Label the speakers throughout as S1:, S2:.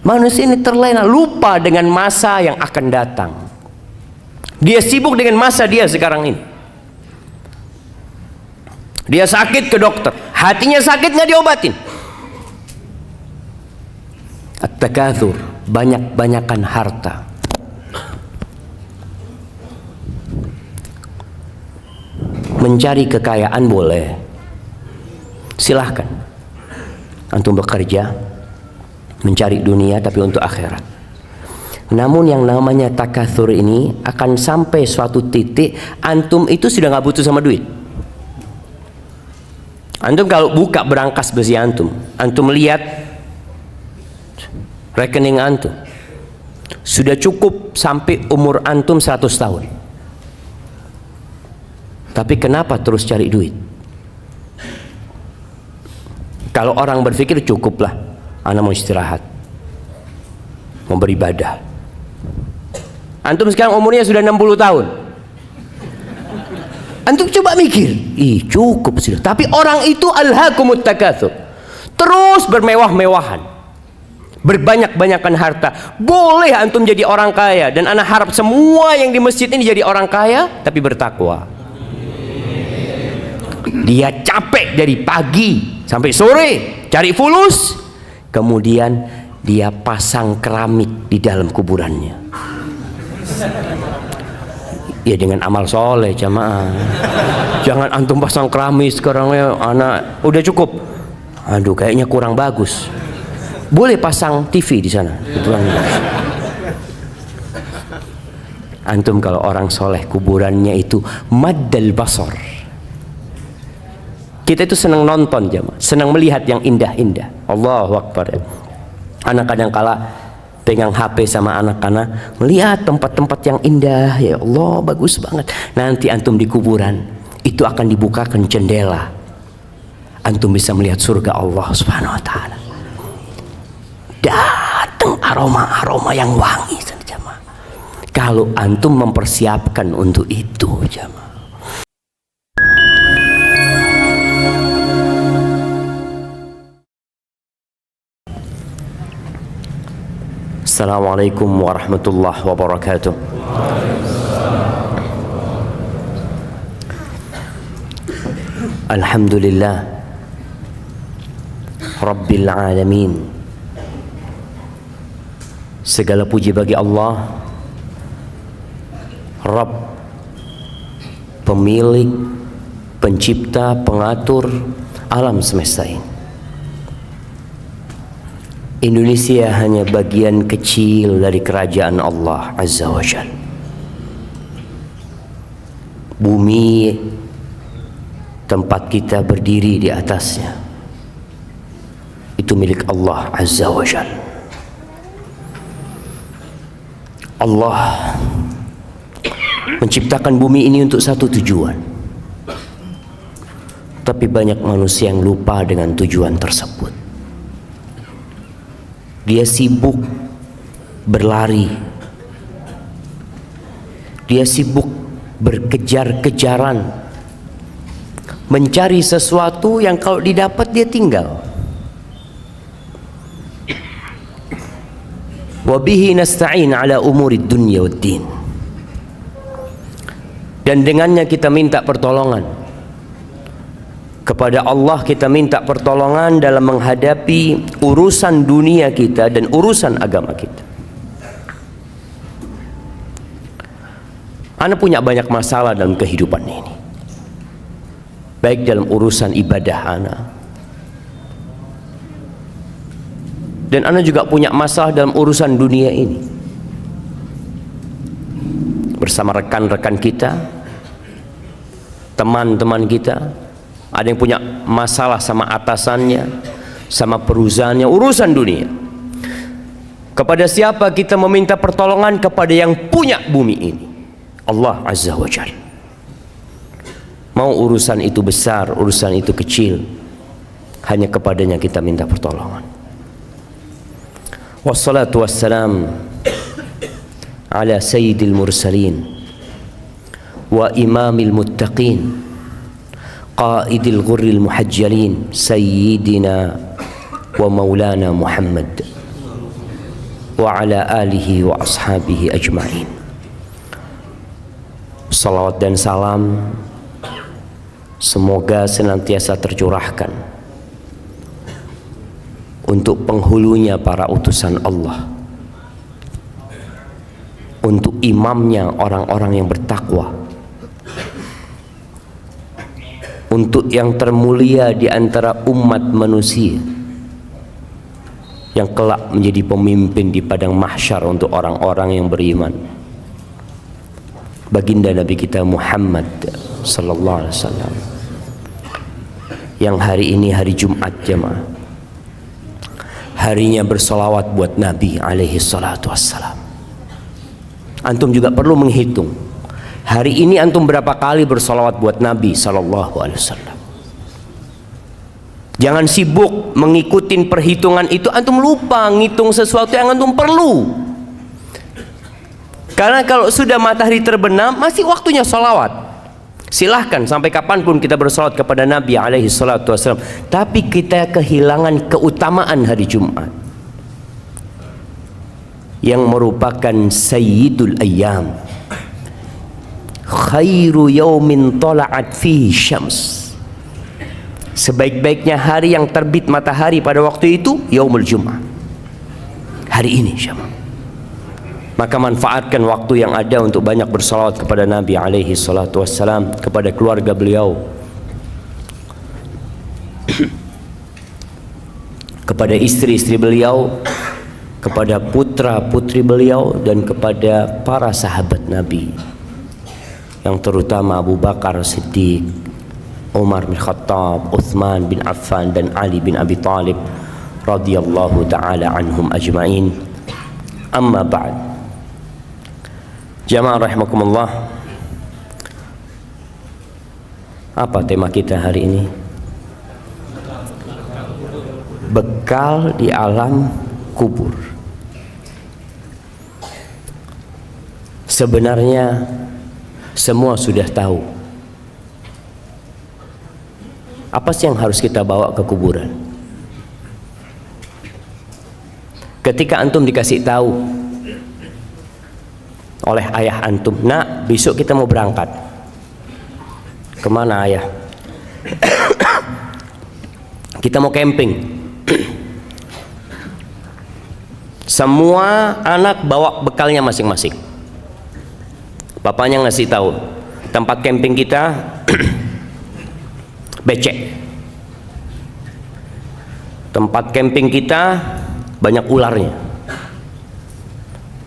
S1: Manusia ini terlena, lupa dengan masa yang akan datang. Dia sibuk dengan masa dia sekarang ini. Dia sakit ke dokter, hatinya sakit nggak diobatin. At-takatsur, banyak-banyakan harta. Mencari kekayaan boleh, silahkan. Antum bekerja, mencari dunia tapi untuk akhirat. Namun yang namanya takatsur ini akan sampai suatu titik antum itu sudah nggak butuh sama duit. Antum kalau buka berangkas besi antum lihat rekening antum sudah cukup sampai umur antum 100 tahun. Tapi kenapa terus cari duit? Kalau orang berpikir cukuplah, anak mau istirahat, mau beribadah. Antum sekarang umurnya sudah 60 tahun. Antum coba mikir, cukup sudah. Tapi orang itu alhaakumut takatsur, terus bermewah-mewahan, berbanyak-banyakan harta. Boleh antum jadi orang kaya, dan anak harap semua yang di masjid ini jadi orang kaya tapi bertakwa. Dia capek dari pagi sampai sore cari fulus, kemudian dia pasang keramik di dalam kuburannya. Ya dengan amal soleh jamaah. Jangan antum pasang keramik sekarang ya anak, udah cukup. Aduh kayaknya kurang bagus. Boleh pasang TV di sana. Antum kalau orang soleh kuburannya itu maddal basar. Kita itu senang nonton jamaah, senang melihat yang indah-indah. Allahu Akbar. Anak kadang kala pegang HP sama anak-anak, melihat tempat-tempat yang indah. Ya Allah, bagus banget. Nanti antum di kuburan itu akan dibukakan jendela, antum bisa melihat surga Allah Subhanahu wa taala. Datang aroma-aroma yang wangi jamaah. Kalau antum mempersiapkan untuk itu jamaah. Assalamualaikum warahmatullahi wabarakatuh. Alhamdulillah Rabbil alamin. Segala puji bagi Allah, Rabb, pemilik, pencipta, pengatur alam semesta ini. Indonesia hanya bagian kecil dari kerajaan Allah Azza wa Jalla. Bumi tempat kita berdiri di atasnya itu milik Allah Azza wa Jalla. Allah menciptakan bumi ini untuk satu tujuan, tapi banyak manusia yang lupa dengan tujuan tersebut. Dia sibuk berlari, dia sibuk berkejar-kejaran, mencari sesuatu yang kalau didapat dia tinggal. Wabihi nasta'in ala umurid dunya waddin. Dan dengannya kita minta pertolongan. Kepada Allah kita minta pertolongan dalam menghadapi urusan dunia kita dan urusan agama kita. Ana punya banyak masalah dalam kehidupan ini, baik dalam urusan ibadah ana, dan ana juga punya masalah dalam urusan dunia ini. Bersama rekan-rekan kita, teman-teman kita, ada yang punya masalah sama atasannya, sama perusahaannya, urusan dunia. Kepada siapa kita meminta pertolongan? Kepada yang punya bumi ini, Allah Azza wa Jalla. Mau urusan itu besar, urusan itu kecil, hanya kepadanya kita minta pertolongan. Wassalatu wassalam ala sayyidil mursalin wa imamil muttaqin qaidil ghurril muhajjalin sayyidina wa maulana Muhammad wa ala alihi wa ashabihi ajma'in. Salawat dan salam semoga senantiasa tercurahkan untuk penghulunya para utusan Allah, untuk imamnya orang-orang yang bertakwa, untuk yang termulia di antara umat manusia yang kelak menjadi pemimpin di padang mahsyar untuk orang-orang yang beriman, baginda Nabi kita Muhammad sallallahu alaihi wasallam, yang hari ini hari Jumat jemaah, harinya bersolawat buat Nabi alaihi salatu wassalam. Antum juga perlu menghitung hari ini antum berapa kali bersolawat buat Nabi sallallahu alaihi wasallam. Jangan sibuk mengikuti perhitungan itu, antum lupa ngitung sesuatu yang antum perlu. Karena kalau sudah matahari terbenam masih waktunya solawat. Silahkan sampai kapanpun kita bersolawat kepada Nabi alaihi salatu wassalam, tapi kita kehilangan keutamaan hari Jumat yang merupakan sayyidul ayyam, khairu yaumin tala'at fihi syams. Sebaik-baiknya hari yang terbit matahari pada waktu itu yaumul Jum'ah, hari ini syama. Maka manfaatkan waktu yang ada untuk banyak bersalawat kepada Nabi alaihi salatu wassalam, kepada keluarga beliau, kepada istri-istri beliau, kepada putra-putri beliau, dan kepada para sahabat Nabi, yang terutama Abu Bakar Siddiq, Umar bin Khattab, Uthman bin Affan, dan Ali bin Abi Talib radhiyallahu ta'ala anhum ajma'in. Amma ba'd. Jamaah rahimakumullah, apa tema kita hari ini? Bekal di alam kubur. Sebenarnya semua sudah tahu apa sih yang harus kita bawa ke kuburan. Ketika antum dikasih tahu oleh ayah antum, nak, besok kita mau berangkat. Kemana ayah? Kita mau camping. Semua anak bawa bekalnya masing-masing. Bapaknya ngasih tahu, tempat camping kita becek. Tempat camping kita banyak ularnya.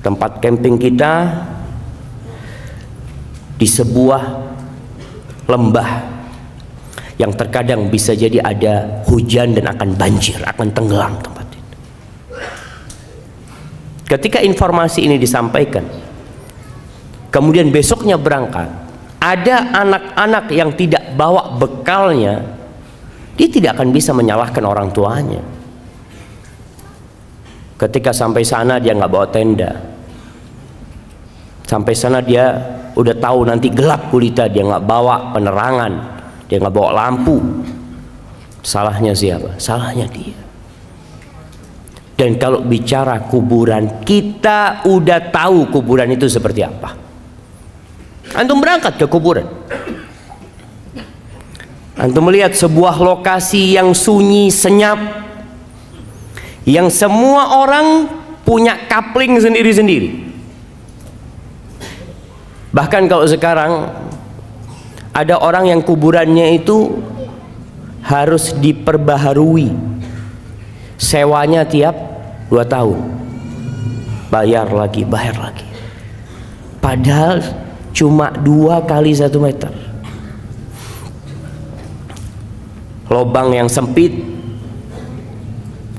S1: Tempat camping kita di sebuah lembah yang terkadang bisa jadi ada hujan dan akan banjir, akan tenggelam tempat itu. Ketika informasi ini disampaikan, kemudian besoknya berangkat, ada anak-anak yang tidak bawa bekalnya, dia tidak akan bisa menyalahkan orang tuanya. Ketika sampai sana dia nggak bawa tenda, sampai sana dia udah tahu nanti gelap gulita, dia nggak bawa penerangan, dia nggak bawa lampu. Salahnya siapa? Salahnya dia. Dan kalau bicara kuburan, kita udah tahu kuburan itu seperti apa. Antum berangkat ke kuburan, antum melihat sebuah lokasi yang sunyi, senyap, yang semua orang punya kapling sendiri-sendiri. Bahkan kalau sekarang ada orang yang kuburannya itu harus diperbaharui, sewanya tiap 2 tahun, bayar lagi. Padahal cuma 2 kali 1 meter, lubang yang sempit,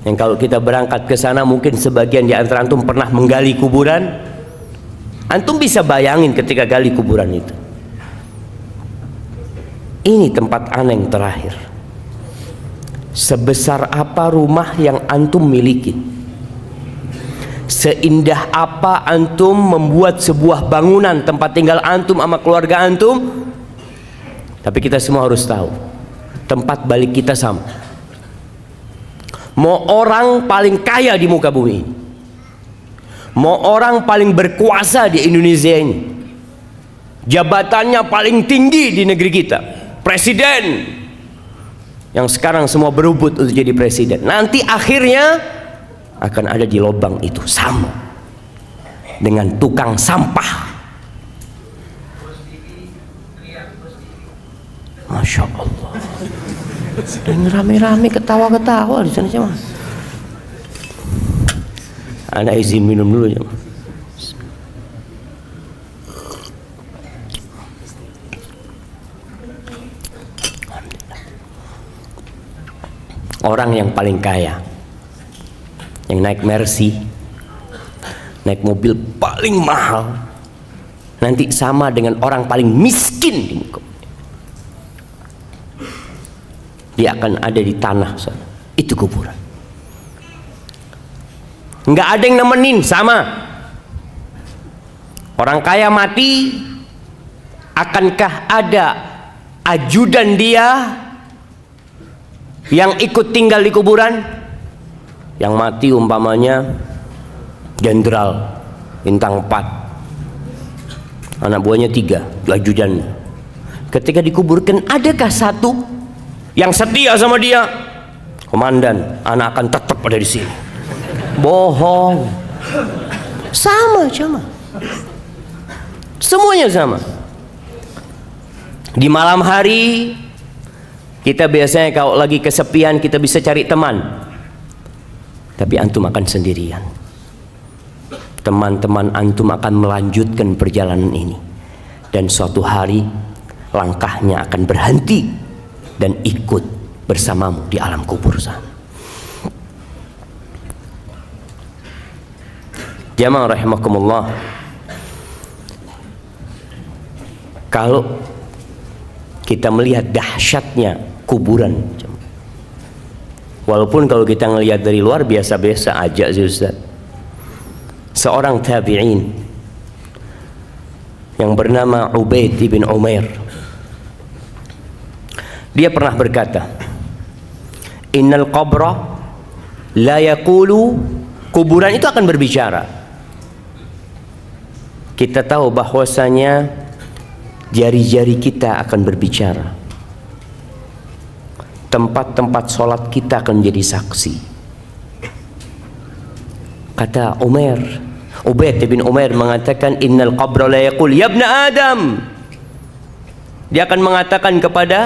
S1: yang kalau kita berangkat ke sana, mungkin sebagian di antara antum pernah menggali kuburan, antum bisa bayangin ketika gali kuburan itu. Ini tempat aneh terakhir. Sebesar apa rumah yang antum miliki, seindah apa antum membuat sebuah bangunan tempat tinggal antum sama keluarga antum, tapi kita semua harus tahu tempat balik kita sama. Mau orang paling kaya di muka bumi ini, Mau orang paling berkuasa di Indonesia ini, jabatannya paling tinggi di negeri kita, presiden, yang sekarang semua berebut untuk jadi presiden, nanti akhirnya akan ada di lubang itu, sama dengan tukang sampah. Masya Allah, dan rame-rame ketawa-ketawa di sana cuma. Anda izin minum dulu ya. Orang yang paling kaya, yang naik Mercy, naik mobil paling mahal, nanti sama dengan orang paling miskin di muka. Dia akan ada di tanah sana. Itu kuburan. Nggak ada yang nemenin, sama. Orang kaya mati, akankah ada ajudan dia yang ikut tinggal di kuburan? Yang mati umpamanya jenderal bintang 4, anak buahnya 3, ajudannya. Ketika dikuburkan, adakah satu yang setia sama dia? Komandan, anak akan tetap ada di sini. Bohong. Sama. Semuanya sama. Di malam hari kita biasanya kalau lagi kesepian kita bisa cari teman. Tapi antum akan sendirian. Teman-teman antum akan melanjutkan perjalanan ini. Dan suatu hari langkahnya akan berhenti dan ikut bersamamu di alam kubur sana. Jamaah rahimakumullah, kalau kita melihat dahsyatnya kuburan, walaupun kalau kita melihat dari luar biasa-biasa aja sih Ustaz. Seorang tabi'in yang bernama Ubaid bin Umair, dia pernah berkata, innal qabra la yaqulu, kuburan itu akan berbicara. Kita tahu bahwasanya jari-jari kita akan berbicara, tempat-tempat sholat kita akan menjadi saksi. Kata Ubaid bin Umair mengatakan, innal qabra la yaqul ya ibna Adam. Dia akan mengatakan kepada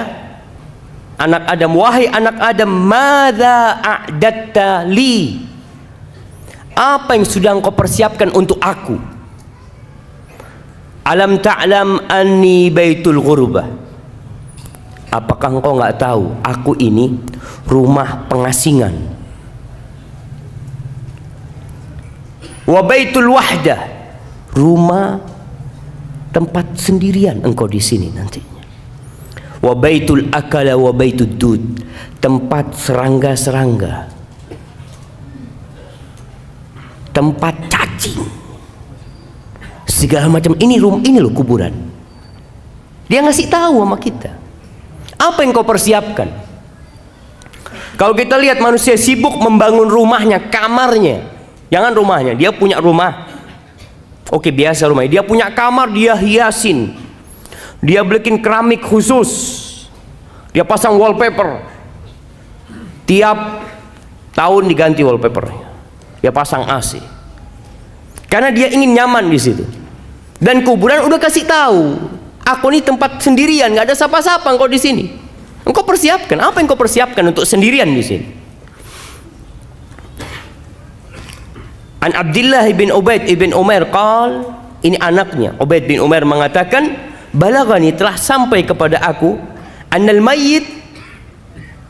S1: anak Adam, wahai anak Adam, madza a'datta li, apa yang sudah engkau persiapkan untuk aku? Alam ta'lam anni baitul ghurbah, apakah engkau nggak tahu aku ini rumah pengasingan? Wa baitul wahdah, rumah tempat sendirian engkau di sini nantinya. Wa baitul akala wa baitud dud, tempat serangga-serangga, tempat cacing, segala macam. Ini loh kuburan. Dia ngasih tahu sama kita apa yang kau persiapkan. Kalau kita lihat manusia sibuk membangun rumahnya, kamarnya, jangan rumahnya, dia punya rumah, oke biasa rumahnya, dia punya kamar, dia hiasin, dia bikin keramik khusus, dia pasang wallpaper, tiap tahun diganti wallpapernya, dia pasang AC, karena dia ingin nyaman di situ. Dan kuburan udah kasih tahu, aku ini tempat sendirian, nggak ada siapa-siapa engkau di sini. Engkau persiapkan apa yang kau persiapkan untuk sendirian di sini? An Abdullah bin Ubaid bin Umair qal, ini anaknya Ubaid bin Umair mengatakan, balagani, telah sampai kepada aku, annal mayyit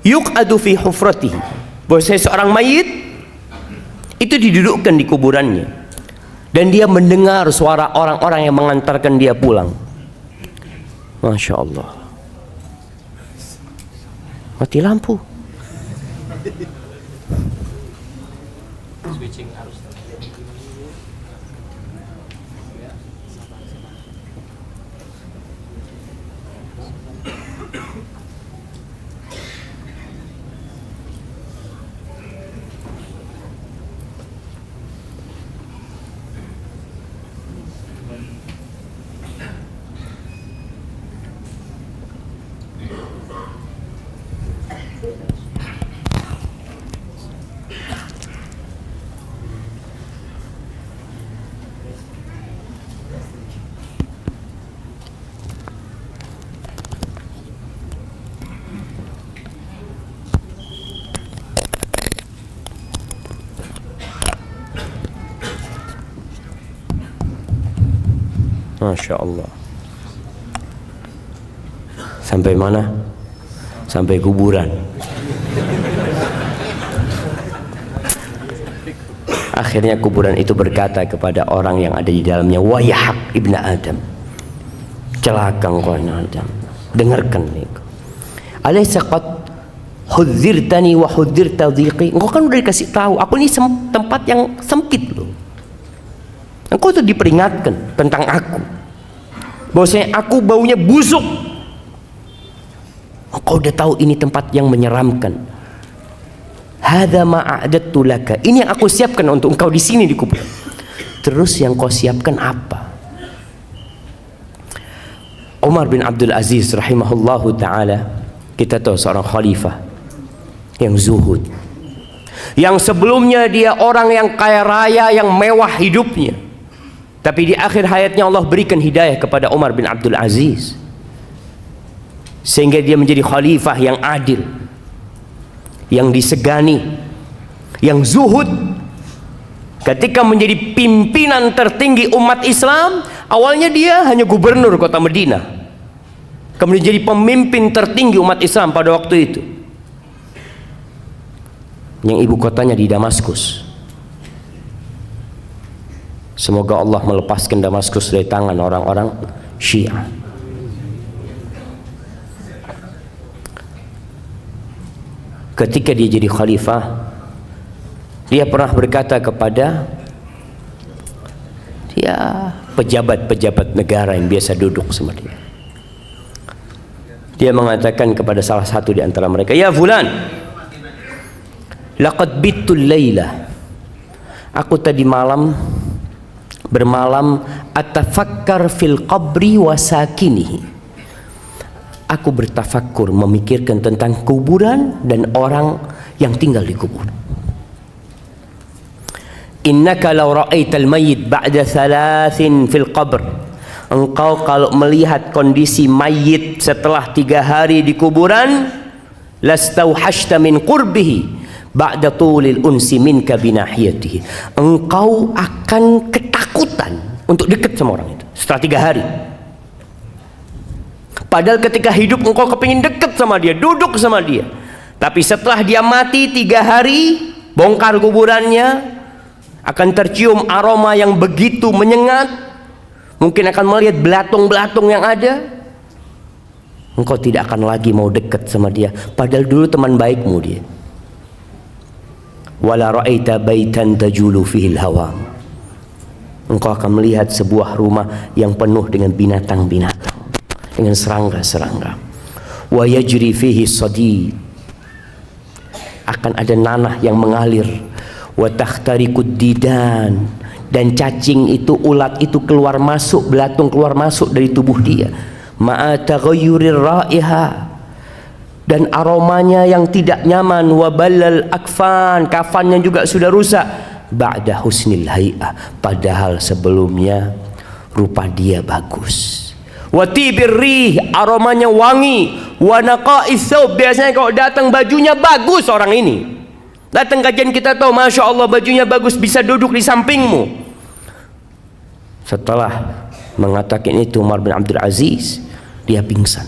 S1: yuq'adu fi hufratihi, bahwa seorang mayit itu didudukkan di kuburannya dan dia mendengar suara orang-orang yang mengantarkan dia pulang. Masya Allah. Mati lampu. Switching arus. Masya Allah. Sampai mana? Sampai kuburan. Akhirnya kuburan itu berkata kepada orang yang ada di dalamnya, wayahak ibnu Adam, celaka engkau Adam, dengarkan nih, alaysa qad hudzirtani wa hudzirta dhiqi, engkau kan udah dikasih tahu aku ini tempat yang sempit loh. Engkau tuh diperingatkan tentang aku, bahwasanya aku baunya busuk. Engkau udah tahu ini tempat yang menyeramkan. Hadza ma a'adtu laka, ini yang aku siapkan untuk engkau di sini di kubur. Terus yang kau siapkan apa? Umar bin Abdul Aziz rahimahullahu taala, kita tahu seorang khalifah yang zuhud, yang sebelumnya dia orang yang kaya raya, yang mewah hidupnya. Tapi di akhir hayatnya Allah berikan hidayah kepada Umar bin Abdul Aziz, sehingga dia menjadi khalifah yang adil, yang disegani, yang zuhud. Ketika menjadi pimpinan tertinggi umat Islam, awalnya dia hanya gubernur kota Madinah, kemudian jadi pemimpin tertinggi umat Islam pada waktu itu, yang ibu kotanya di Damaskus. Semoga Allah melepaskan Damaskus dari tangan orang-orang Syiah. Ketika dia jadi khalifah, dia pernah berkata kepada pejabat-pejabat negara yang biasa duduk sama dia. Dia mengatakan kepada salah satu di antara mereka, ya fulan, laqad bittul layla, aku tadi malam bermalam atafakkar fil qabri wa sakinihi, aku bertafakkur, memikirkan tentang kuburan dan orang yang tinggal di kubur. Innaka law ra'aital mayyit ba'da thalathin fil qabr, engkau kalau melihat kondisi mayit setelah 3 hari di kuburan, lastauhashta min qurbihi ba'da tulil unsi minka binahiyatihi, engkau akan ketakutan untuk dekat sama orang itu setelah 3 hari. Padahal ketika hidup engkau kepingin dekat sama dia, duduk sama dia. Tapi setelah dia mati 3 hari, bongkar kuburannya, akan tercium aroma yang begitu menyengat, mungkin akan melihat belatung-belatung yang ada. Engkau tidak akan lagi mau dekat sama dia, padahal dulu teman baikmu dia. Wala ra'aita baitan tajulu fihil hawa, engkau akan melihat sebuah rumah yang penuh dengan binatang-binatang, dengan serangga-serangga. Wa yajri fihi sadid, akan ada nanah yang mengalir. Wa takhtarikud didan, dan cacing itu, ulat itu keluar masuk, belatung keluar masuk dari tubuh dia. Ma'a taghayyurir raiha, dan aromanya yang tidak nyaman. Wa balal akfan, kafannya juga sudah rusak. Ba'da husnil hay'ah, padahal sebelumnya rupa dia bagus. Wa tibir rih, aromanya wangi. Wa naqa'is thawb, biasanya kalau datang bajunya bagus orang ini. Datang kajian kita tahu, masya Allah bajunya bagus, bisa duduk di sampingmu. Setelah mengatakan itu Umar bin Abdul Aziz, dia pingsan.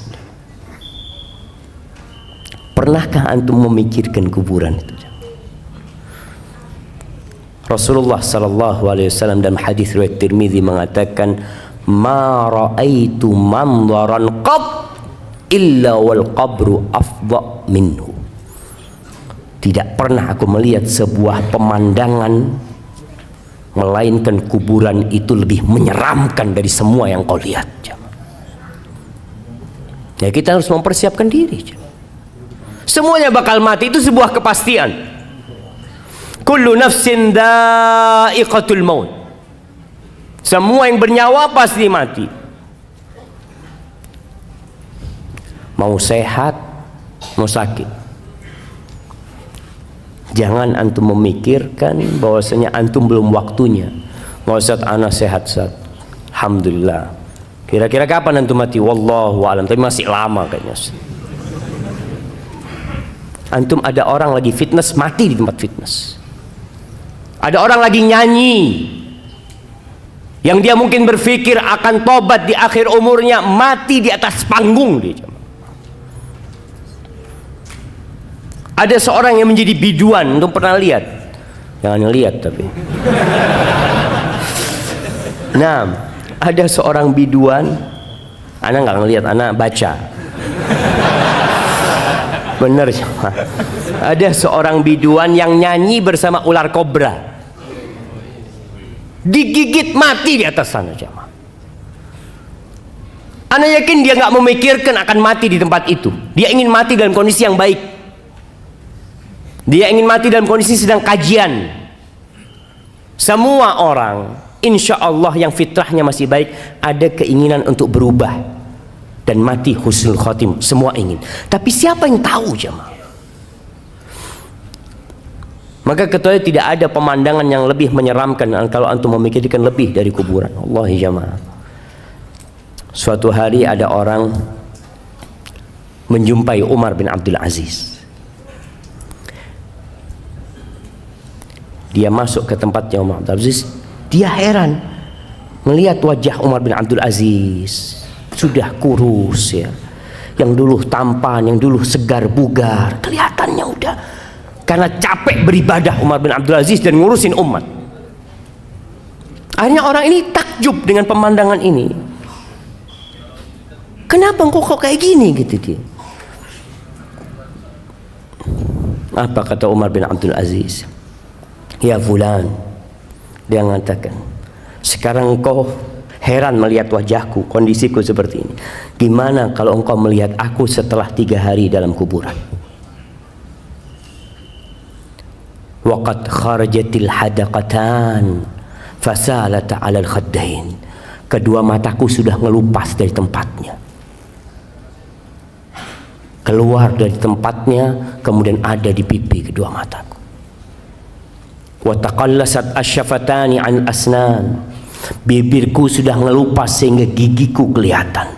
S1: Pernahkah antum memikirkan kuburan itu? Rasulullah sallallahu alaihi wasallam dalam hadis riwayat Tirmizi mengatakan, ma raaitu manzaran qat illa wal qabru afdha minhu. Tidak pernah aku melihat sebuah pemandangan melainkan kuburan itu lebih menyeramkan dari semua yang kau lihat. Ya, kita harus mempersiapkan diri. Semuanya bakal mati, itu sebuah kepastian. Kullu nafsin dha'iqatul maut, semua yang bernyawa pasti mati. Mau sehat, mau sakit, Jangan antum memikirkan bahwasanya antum belum waktunya. Ustaz, ana sehat, Ustaz. Alhamdulillah. Kira-kira kapan antum mati? Wallahu a'lam, tapi masih lama kayaknya. Antum ada orang lagi fitness, mati di tempat fitness. Ada orang lagi nyanyi yang dia mungkin berpikir akan tobat di akhir umurnya, mati di atas panggung dia. Ada seorang yang menjadi biduan, antum pernah lihat? Jangan lihat tapi. Nah, ada seorang biduan, anak nggak ngelihat, anak baca. Bener ya. Ada seorang biduan yang nyanyi bersama ular kobra, digigit mati di atas sana jamaah. Anak yakin dia nggak memikirkan akan mati di tempat itu. Dia ingin mati dalam kondisi yang baik. Dia ingin mati dalam kondisi sedang kajian. Semua orang, insya Allah yang fitrahnya masih baik, ada keinginan untuk berubah dan mati husnul khotim. Semua ingin. Tapi siapa yang tahu jemaah? Maka ketahui tidak ada pemandangan yang lebih menyeramkan kalau antum memikirkan lebih dari kuburan. Wallahi jemaah. Suatu hari ada orang menjumpai Umar bin Abdul Aziz. Dia masuk ke tempatnya Umar bin Abdul Aziz. Dia heran melihat wajah Umar bin Abdul Aziz, sudah kurus ya, yang dulu tampan, yang dulu segar bugar, kelihatannya udah karena capek beribadah Umar bin Abdul Aziz dan ngurusin umat. Akhirnya orang ini takjub dengan pemandangan ini. Kenapa engkau kok kayak gini gitu dia? Apa kata Umar bin Abdul Aziz? Ya fulan, dia mengatakan, sekarang engkau heran melihat wajahku, kondisiku seperti ini. Gimana kalau engkau melihat aku setelah 3 hari dalam kuburan? Waqad kharajatil hadaqatan fasalata 'alal khaddain. Kedua mataku sudah ngelupas dari tempatnya. Keluar dari tempatnya, kemudian ada di pipi kedua mataku. Wa taqallasat asyafatani an asnan. Bibirku sudah ngelupas sehingga gigiku kelihatan.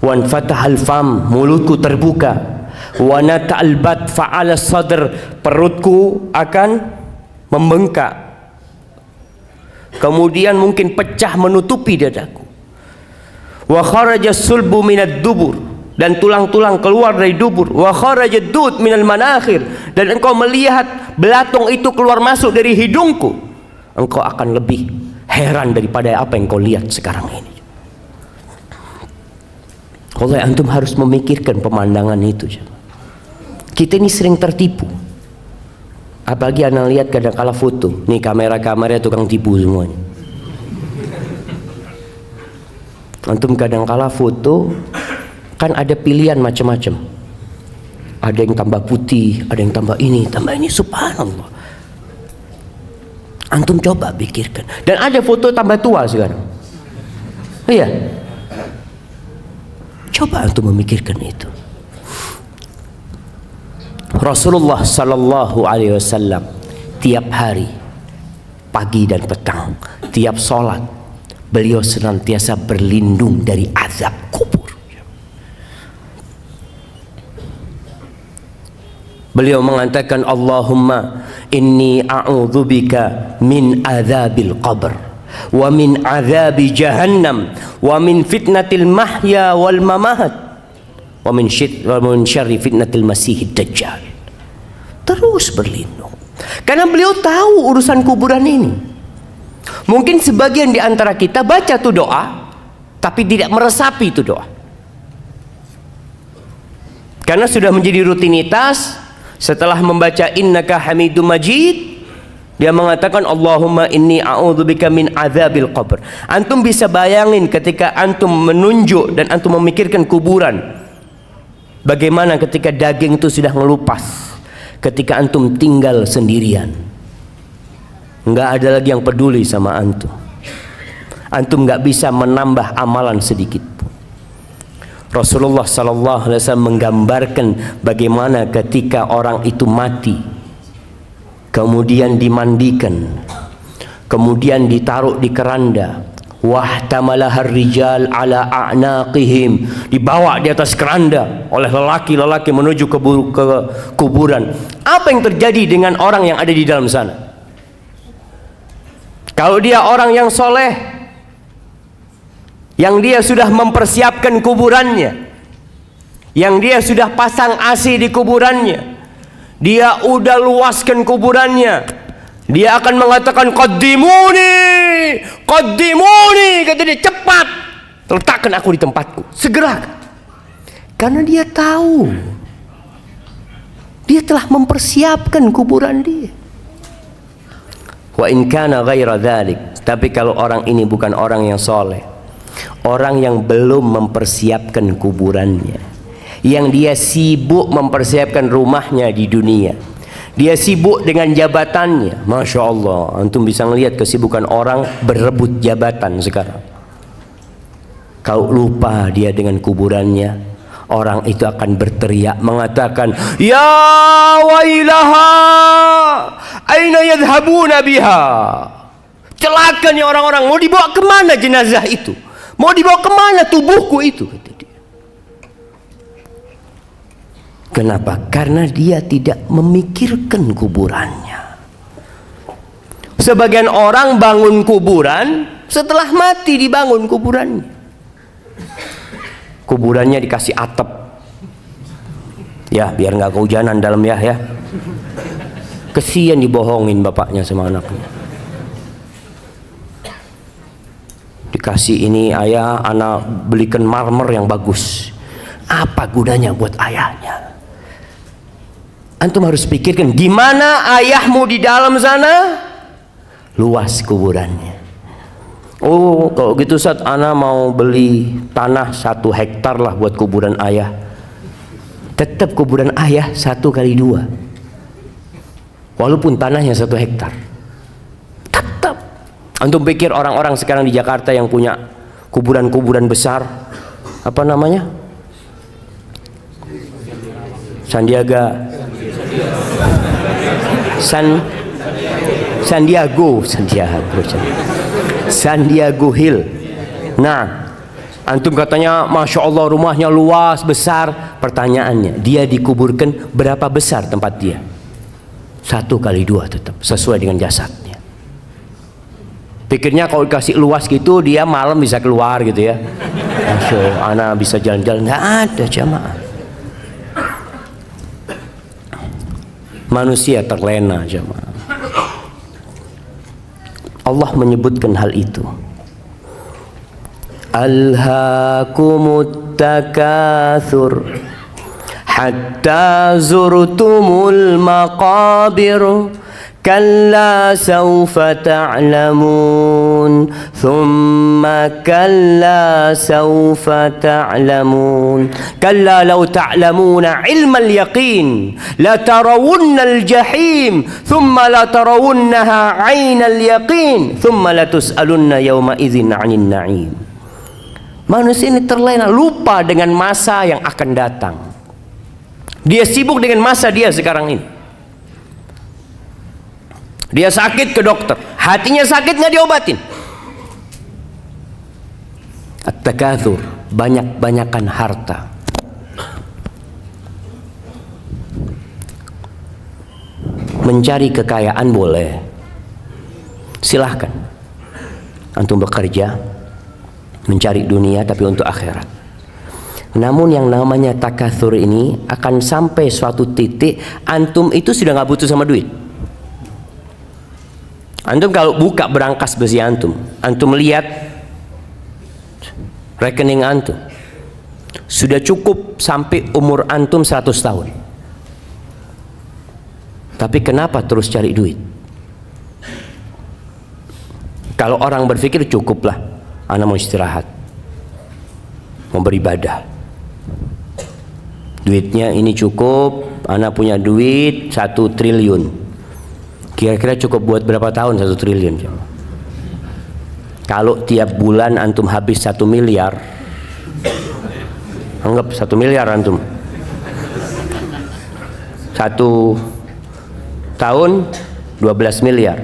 S1: Wan fatahal fam, mulutku terbuka. Wa nata'al bat fa'ala sadr, perutku akan membengkak. Kemudian mungkin pecah menutupi dadaku. Wa kharaja sulbu minad dubur, dan tulang-tulang keluar dari dubur. Wa kharaja dud minal manakhir, dan engkau melihat belatung itu keluar masuk dari hidungku. Engkau akan lebih heran daripada apa yang kau lihat sekarang ini. Oleh antum harus memikirkan pemandangan itu. Kita ini sering tertipu. Apalagi anda lihat kadang-kala foto. Nih kamera-kamera tukang tipu semuanya. Antum kadang-kala foto kan ada pilihan macam-macam. Ada yang tambah putih, ada yang tambah ini, subhanallah. Antum coba pikirkan. Dan ada foto tambah tua sekarang. Iya. Coba antum memikirkan itu. Rasulullah sallallahu alaihi wasallam tiap hari, pagi dan petang, tiap sholat, beliau senantiasa berlindung dari azab kubur. Beliau mengatakan, Allahumma inni a'udzubika min azabil qabr wa min azabi jahannam wa min fitnatil mahya wal mamat wa min syarri fitnatil masihid dajjal. Terus berlindung karena beliau tahu urusan kuburan ini. Mungkin sebagian di antara kita baca tuh doa tapi tidak meresapi itu doa karena sudah menjadi rutinitas. Setelah membaca innaka hamidum majid, dia mengatakan Allahumma inni a'udzubika min azabil qabr. Antum bisa bayangin ketika antum menunjuk dan antum memikirkan kuburan, bagaimana ketika daging itu sudah ngelupas, ketika antum tinggal sendirian, nggak ada lagi yang peduli sama antum. Antum nggak bisa menambah amalan sedikit. Rasulullah sallallahu alaihi wasallam menggambarkan bagaimana ketika orang itu mati, kemudian dimandikan, kemudian ditaruh di keranda, wahtamalahar rijal ala a'naqihim, dibawa di atas keranda oleh lelaki-lelaki menuju ke kuburan. Apa yang terjadi dengan orang yang ada di dalam sana? Kalau dia orang yang soleh, yang dia sudah mempersiapkan kuburannya, yang dia sudah pasang AC di kuburannya, dia udah luaskan kuburannya, dia akan mengatakan qaddimuni, qaddimuni, kata dia, cepat letakkan aku di tempatku, segera, karena dia tahu dia telah mempersiapkan kuburan dia. Wa in kana ghaira dzalik, tapi kalau orang ini bukan orang yang soleh, orang yang belum mempersiapkan kuburannya, yang dia sibuk mempersiapkan rumahnya di dunia, dia sibuk dengan jabatannya. Masya Allah, antum bisa melihat kesibukan orang berebut jabatan sekarang. Kalau lupa dia dengan kuburannya, orang itu akan berteriak mengatakan, ya wailaha, aina yadhhabuna biha, celaka nih orang-orang, mau dibawa kemana jenazah itu, mau dibawa kemana tubuhku itu, kata dia. Kenapa? Karena dia tidak memikirkan kuburannya. Sebagian orang bangun kuburan, setelah mati dibangun kuburannya, kuburannya dikasih atap, ya biar nggak kehujanan dalam ya. Kesian dibohongin bapaknya sama anaknya, dikasih ini, ayah anak belikan marmer yang bagus. Apa gunanya buat ayahnya? Antum harus pikirkan gimana ayahmu di dalam sana, luas kuburannya. Oh kalau gitu Ustaz, ana mau beli tanah 1 hektar lah buat kuburan ayah. Tetap kuburan ayah 1x2, walaupun tanahnya 1 hektar. Tetap. Antum pikir orang-orang sekarang di Jakarta yang punya kuburan-kuburan besar, apa namanya, Sandiago Hill. Nah, antum katanya Masya Allah rumahnya luas besar. Pertanyaannya, dia dikuburkan berapa besar tempat dia? 1x2 tetap sesuai dengan jasadnya. Pikirnya kalau dikasih luas gitu dia malam bisa keluar gitu ya, Masya ana bisa jalan-jalan. Nggak ada jamaah. Manusia terlena jamaah. Allah menyebutkan hal itu. Alhaakumut takatsur hatta zurtumul maqabir kalla sawfa ta'lamun thumma kalla sawfa ta'lamun kalla law ta'lamuna ilmal yaqin la tarawunnal jahim thumma la tarawunnaha 'ainal yaqin thumma la tus'alunna yawma idzin 'anil na'im. Manusia ini terlena, lupa dengan masa yang akan datang. Dia sibuk dengan masa dia sekarang ini. Dia sakit ke dokter, hatinya sakit nggak diobatin. At-takatsur, banyak-banyakan harta. Mencari kekayaan boleh, silahkan. Antum bekerja, mencari dunia tapi untuk akhirat. Namun yang namanya takatsur ini akan sampai suatu titik antum itu sudah nggak butuh sama duit. Antum kalau buka berangkas besi antum lihat rekening antum sudah cukup sampai umur antum 100 tahun. Tapi kenapa terus cari duit? Kalau orang berpikir cukuplah, ana mau istirahat, mau beribadah, duitnya ini cukup, ana punya duit 1 triliun. Kira-kira cukup buat berapa tahun 1 triliun? Kalau tiap bulan antum habis 1 miliar, Anggap 1 miliar antum. 1 tahun 12 miliar.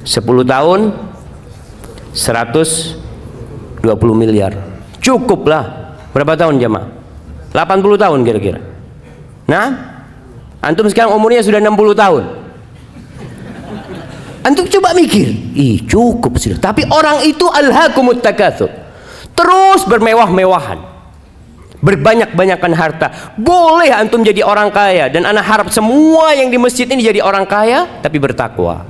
S1: 10 tahun 120 miliar. Cukup lah. Berapa tahun jemaah? 80 tahun kira-kira. Nah, antum sekarang umurnya sudah 60 tahun. Antum coba mikir, ih cukup sudah. Tapi orang itu alhaakumut takatsur, terus bermewah-mewahan, berbanyak-banyakan harta. Boleh antum jadi orang kaya, dan ana harap semua yang di masjid ini jadi orang kaya tapi bertakwa.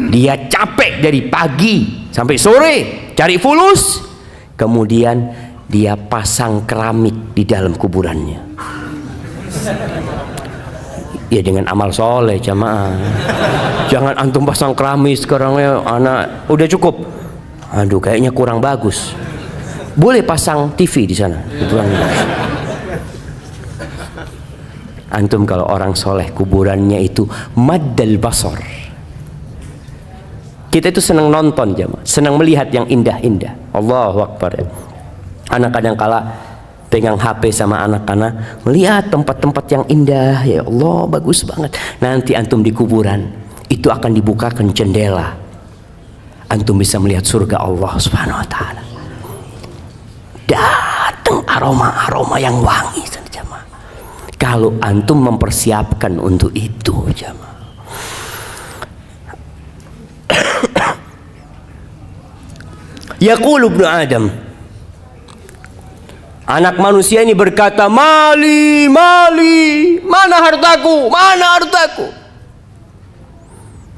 S1: Dia capek dari pagi sampai sore cari fulus, kemudian dia pasang keramik di dalam kuburannya. Ya dengan amal soleh jamaah. Jangan antum pasang keramik sekarang ya anak udah cukup. Aduh kayaknya kurang bagus. Boleh pasang TV di sana. Antum kalau orang soleh kuburannya itu maddal basar. Kita itu senang nonton jamaah, senang melihat yang indah-indah. Allahu Akbar. Anak kadang kala pegang HP sama anak-anak, melihat tempat-tempat yang indah. Ya Allah, bagus banget. Nanti antum di kuburan itu akan dibukakan jendela, antum bisa melihat surga Allah Subhanahu wa taala. Datang aroma-aroma yang wangi jamaah. Kalau antum mempersiapkan untuk itu jamaah. Yaqulu ibnu Adam, anak manusia ini berkata, mali, mali, mana hartaku, mana hartaku.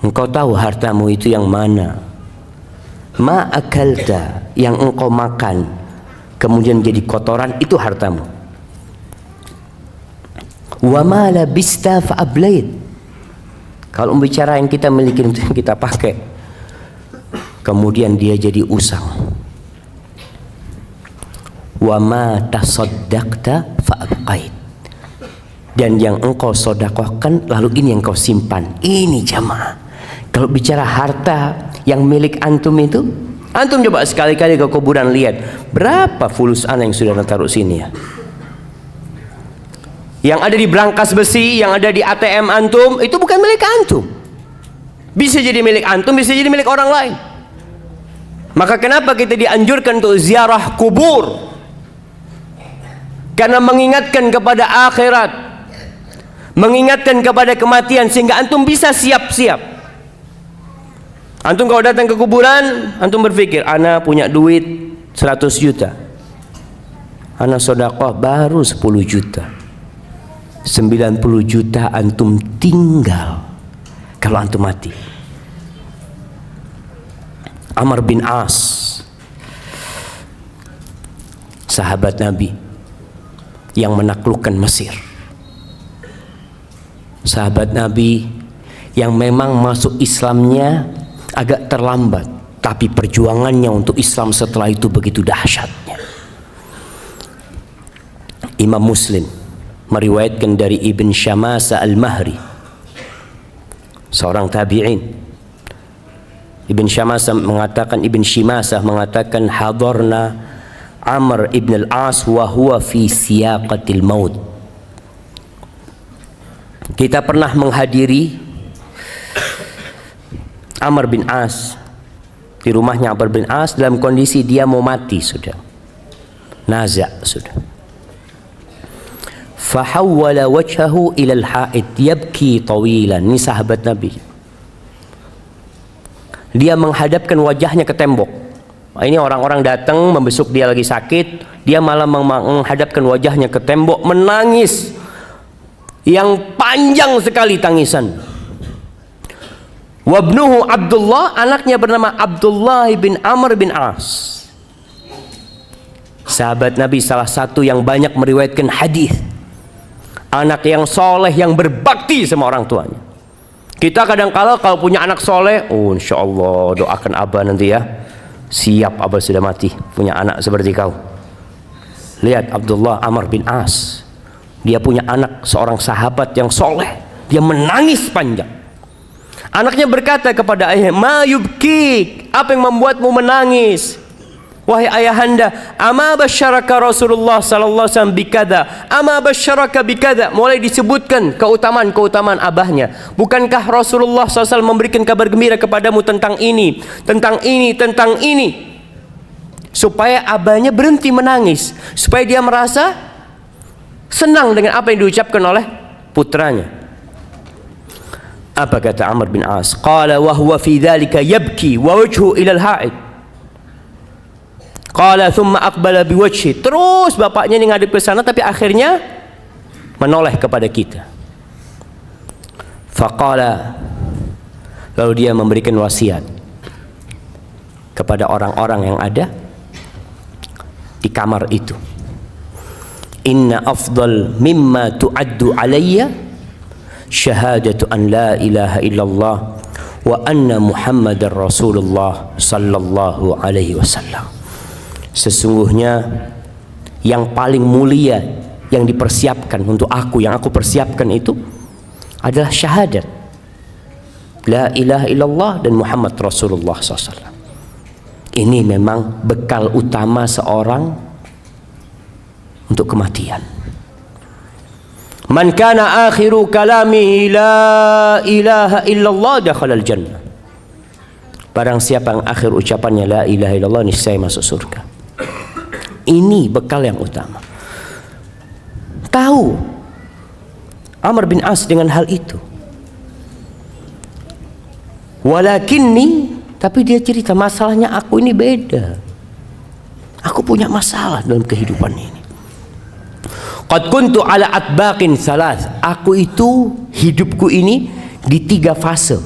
S1: Engkau tahu hartamu itu yang mana? Ma akalta, yang engkau makan kemudian jadi kotoran, itu hartamu. Wa ma labista fa ablait, kalau bicara yang kita miliki itu yang kita pakai, kemudian dia jadi usang. Wa ma tasaddaqta fa abqait, dan yang engkau sedekahkan lalu ini yang kau simpan. Ini jamaah, kalau bicara harta yang milik antum itu, antum coba sekali-kali ke kuburan lihat berapa fulus ana yang sudah taruh sini ya. Yang ada di brankas besi, yang ada di ATM antum, itu bukan milik antum. Bisa jadi milik antum, bisa jadi milik orang lain. Maka kenapa kita dianjurkan untuk ziarah kubur? Karena mengingatkan kepada akhirat, mengingatkan kepada kematian, sehingga antum bisa siap-siap. Antum kalau datang ke kuburan, antum berpikir, ana punya duit 100 juta, ana sedekah baru 10 juta, 90 juta antum tinggal kalau antum mati. Amr bin As, sahabat Nabi yang menaklukkan Mesir, sahabat Nabi yang memang masuk Islamnya agak terlambat, tapi perjuangannya untuk Islam setelah itu begitu dahsyatnya. Imam Muslim meriwayatkan dari Ibn Syamasa al-Mahri, seorang tabi'in. Ibn Syamasa mengatakan hadarna Amr ibn al-As wa huwa fi siyaqatil maut. Kita pernah menghadiri Amr bin As di rumahnya. Amr bin As dalam kondisi dia mau mati sudah, naza sudah. Fahawwala wajhahu ila al-ha'id yabki tawilan. Ini sahabat Nabi, dia menghadapkan wajahnya ke tembok. Ini orang-orang datang membesuk dia lagi sakit, dia malah menghadapkan wajahnya ke tembok, menangis yang panjang sekali tangisan. Wabnuhu Abdullah, anaknya bernama Abdullah bin Amr bin As, sahabat Nabi salah satu yang banyak meriwayatkan hadis, anak yang soleh, yang berbakti sama orang tuanya. Kita kadang-kala kalau punya anak soleh, oh insya Allah doakan abah nanti ya, siap abah sudah mati punya anak seperti kau. Lihat Abdullah Amr bin As, dia punya anak seorang sahabat yang soleh, dia menangis panjang. Anaknya berkata kepada ayahnya, ma yubkik, apa yang membuatmu menangis? wahai ayahanda, ama basyaraka Rasulullah sallallahu alaihi wasallam bikada, ama basyaraka bikada. Mulai disebutkan keutamaan-keutamaan abahnya. Bukankah Rasulullah SAW memberikan kabar gembira kepadamu tentang ini, tentang ini, tentang ini? Supaya abahnya berhenti menangis, supaya dia merasa senang dengan apa yang diucapkan oleh putranya. Apa kata Amr bin As? Qala wa huwa fi dhalika yabki wa wajhu ila al-ha'id. Qala thumma aqbala biwajhi. Terus bapaknya ini ngadep ke sana, tapi akhirnya menoleh kepada kita. Faqala, lalu dia memberikan wasiat kepada orang-orang yang ada di kamar itu. Inna afdal mimma tu'addu alayya syahadatu an la ilaha illallah wa anna Muhammadar Rasulullah sallallahu alaihi wasallam. Sesungguhnya yang paling mulia yang dipersiapkan untuk aku, yang aku persiapkan itu adalah syahadat la ilaha illallah dan Muhammad Rasulullah SAW. Ini memang bekal utama seorang untuk kematian. Man kana akhiru kalamihi la ilaha illallah dakhalal jannah. Barang siapa yang akhir ucapannya la ilaha illallah, niscaya masuk surga. Ini bekal yang utama. Tahu Amr bin As dengan hal itu. Walakinni, tapi dia cerita, masalahnya aku ini beda. Aku punya masalah dalam kehidupan ini. Qad kuntu ala atbaqin thalath. Aku itu, hidupku ini di 3 fase.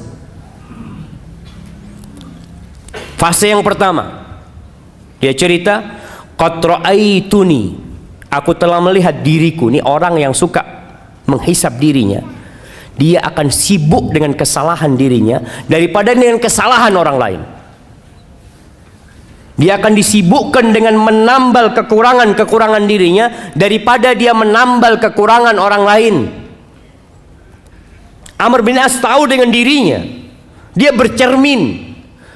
S1: Fase yang pertama, dia cerita, qad ra'aituni, aku telah melihat diriku. Ini orang yang suka menghisab dirinya. Dia akan sibuk dengan kesalahan dirinya daripada dengan kesalahan orang lain. Dia akan disibukkan dengan menambal kekurangan-kekurangan dirinya daripada dia menambal kekurangan orang lain. Amr bin As tahu dengan dirinya. Dia bercermin.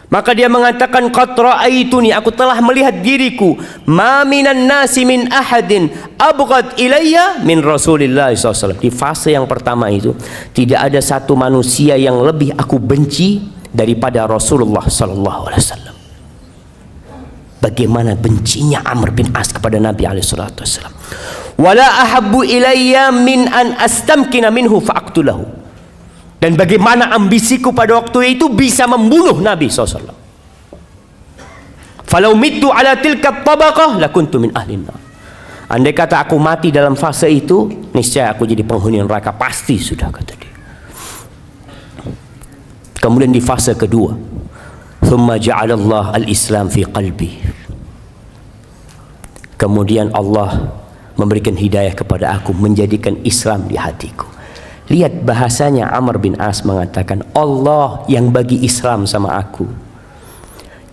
S1: Maka dia mengatakan, qad ra'aituni, aku telah melihat diriku, ma minan nasi min ahadin abghad ilayya min Rasulillah SAW. Di fase yang pertama itu, tidak ada satu manusia yang lebih aku benci daripada Rasulullah SAW. Bagaimana bencinya Amr bin As kepada Nabi SAW. Wala ahabbu ilayya min an astamkina minhu fa'aqtulahu. Dan bagaimana ambisiku pada waktu itu bisa membunuh Nabi SAW. Falau mittu ala tilka tabaqah lakuntu min ahlin nar. Andai kata aku mati dalam fase itu, niscaya aku jadi penghuni neraka, pasti sudah, kata dia. Kemudian di fase kedua, thumma ja'alallah al-islam fi qalbi. Kemudian Allah memberikan hidayah kepada aku, menjadikan Islam di hatiku. Lihat bahasanya, Amr bin As mengatakan, Allah yang bagi Islam sama aku.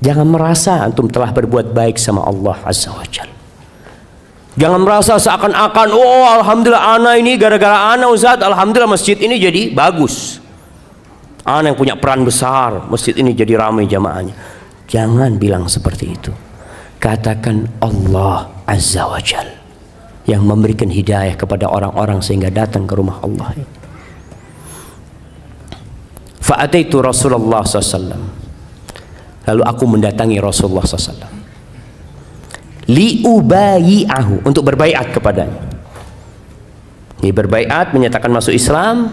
S1: Jangan merasa antum telah berbuat baik sama Allah Azza wa Jalla. Jangan merasa seakan-akan, oh alhamdulillah ana ini gara-gara ana Ustaz, alhamdulillah masjid ini jadi bagus. Ana yang punya peran besar, masjid ini jadi ramai jamaahnya. Jangan bilang seperti itu. Katakan Allah Azza wa Jalla yang memberikan hidayah kepada orang-orang sehingga datang ke rumah Allah ini. Fa'ataitu Rasulullah SAW. Lalu aku mendatangi Rasulullah SAW. Liubayi'ahu, untuk berbaiat kepadanya. Dia berbaiat, menyatakan masuk Islam,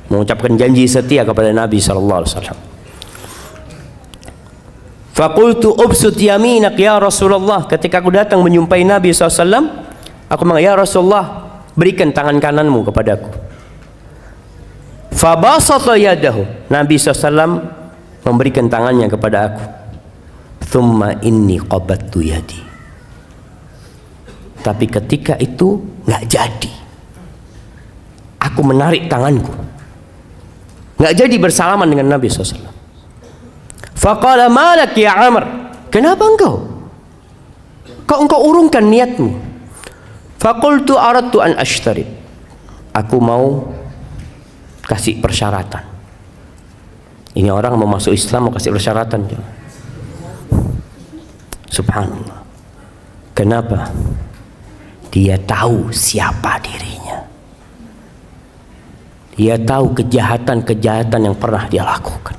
S1: mengucapkan janji setia kepada Nabi SAW. Faqultu ubsut yaminak ya Rasulullah. Ketika aku datang menyumpai Nabi SAW, aku mengatakan, ya Rasulullah, berikan tangan kananmu kepadaku. Fabasata yadahu. Nabi SAW memberikan tangannya kepada aku. Thumma inni qabattu yadi. Tapi ketika itu nggak jadi. Aku menarik tanganku. Nggak jadi bersalaman dengan Nabi SAW. Faqala malak ya Amr. Kenapa engkau? Kok engkau urungkan niatmu? Faqultu aradtu an ashtarit. Aku mau kasih persyaratan. Ini orang mau masuk Islam mau kasih persyaratan. Subhanallah. Kenapa? Dia tahu siapa dirinya. Dia tahu kejahatan-kejahatan yang pernah dia lakukan.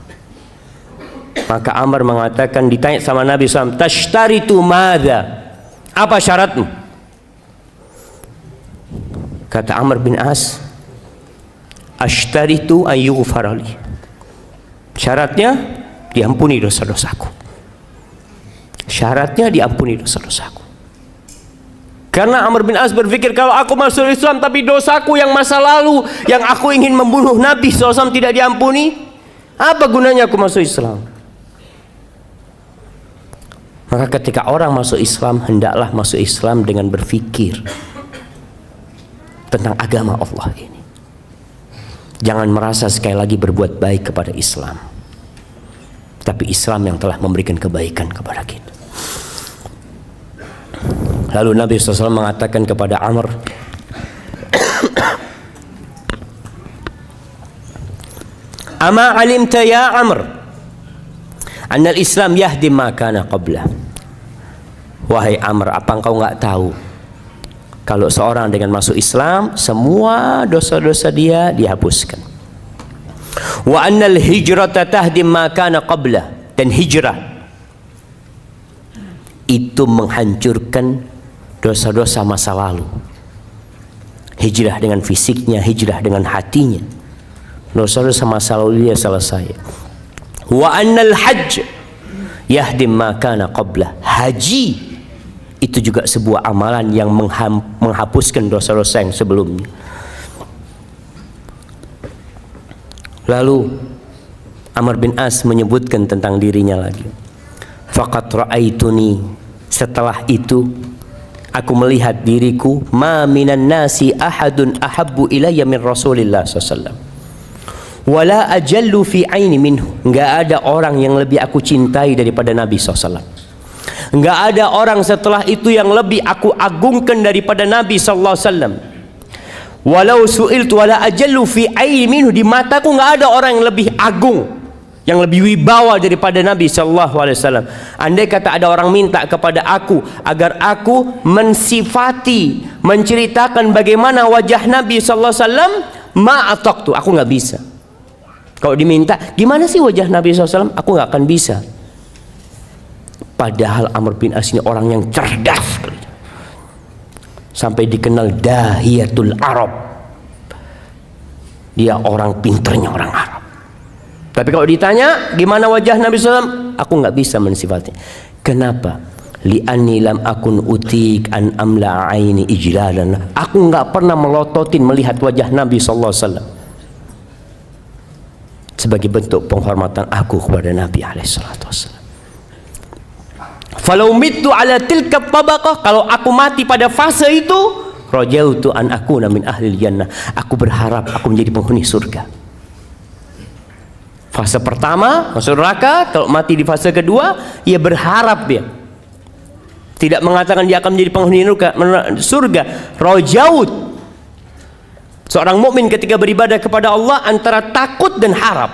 S1: Maka Amr mengatakan, ditanya sama Nabi SAW, tashtaritu madza? Apa syaratmu? Kata Amr bin As, ashtaritu an yughfara li. Syaratnya diampuni dosa-dosaku. Syaratnya diampuni dosa-dosaku. Karena Amr bin As berpikir, kalau aku masuk Islam tapi dosaku yang masa lalu, yang aku ingin membunuh Nabi SAW tidak diampuni, apa gunanya aku masuk Islam? Maka ketika orang masuk Islam, hendaklah masuk Islam dengan berfikir tentang agama Allah ini. Jangan merasa sekali lagi berbuat baik kepada Islam, tapi Islam yang telah memberikan kebaikan kepada kita. Lalu Nabi SAW mengatakan kepada Amr, ama alimta ya Amr annal Islam yahdim ma kana qablah. Wahai Amr, apa engkau enggak tahu kalau seorang dengan masuk Islam, semua dosa-dosa dia dihapuskan. Wa annal hijrata tahdim ma kana qablah, dan hijrah itu menghancurkan dosa-dosa masa lalu. Hijrah dengan fisiknya, hijrah dengan hatinya, dosa-dosa masa lalu dia selesai. Wa annal hajj yahdim ma kana qablah. Haji itu juga sebuah amalan yang menghapuskan dosa-dosa yang sebelumnya. Lalu Amr bin As menyebutkan tentang dirinya lagi. Faqad ra'aituni, setelah itu aku melihat diriku, ma minan nasi ahadun ahabbu ilayya min Rasulillah sallallahu wala ajallu fi aini minhu. Enggak ada orang yang lebih aku cintai daripada Nabi SAW. Enggak ada orang setelah itu yang lebih aku agungkan daripada Nabi SAW. Walau su'iltu wala ajallu fi aini minhu, di mataku enggak ada orang yang lebih agung, yang lebih wibawa daripada Nabi SAW. Andai kata ada orang minta kepada aku agar aku mensifati, menceritakan bagaimana wajah Nabi SAW, ma'ataqtu, aku nggak bisa. Kalau diminta, gimana sih wajah Nabi SAW? Aku nggak akan bisa. Padahal Amr bin As ini orang yang cerdas, sampai dikenal dahiyatul Arab. Dia orang pinternya orang Arab. Tapi kalau ditanya gimana wajah Nabi SAW, aku nggak bisa mensifati. Kenapa? Li'anni lam akun utik an amla aini ijlalan. Aku nggak pernah melototin melihat wajah Nabi SAW sebagai bentuk penghormatan aku kepada Nabi SAW. Falau mittu ala tilka tabaqah, kalau aku mati pada fase itu, rajautu an akuna min ahli jannah, aku berharap aku menjadi penghuni surga. Fase pertama masuk neraka, kalau mati di fase kedua, ia berharap, dia tidak mengatakan dia akan menjadi penghuni surga. Rajaut, seorang mukmin ketika beribadah kepada Allah antara takut dan harap,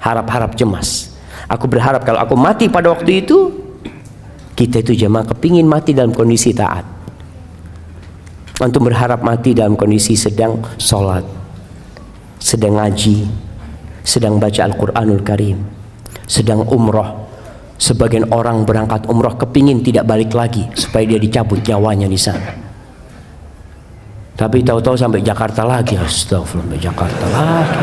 S1: harap cemas. Aku berharap kalau aku mati pada waktu itu, kita itu jemaah kepingin mati dalam kondisi taat. Antum berharap mati dalam kondisi sedang sholat, sedang ngaji, sedang baca Al-Quranul Karim, sedang umroh. Sebagian orang berangkat umroh kepingin tidak balik lagi supaya dia dicabut nyawanya di sana. Tapi tahu-tahu sampai Jakarta lagi, astagfirullah, sampai Jakarta lagi.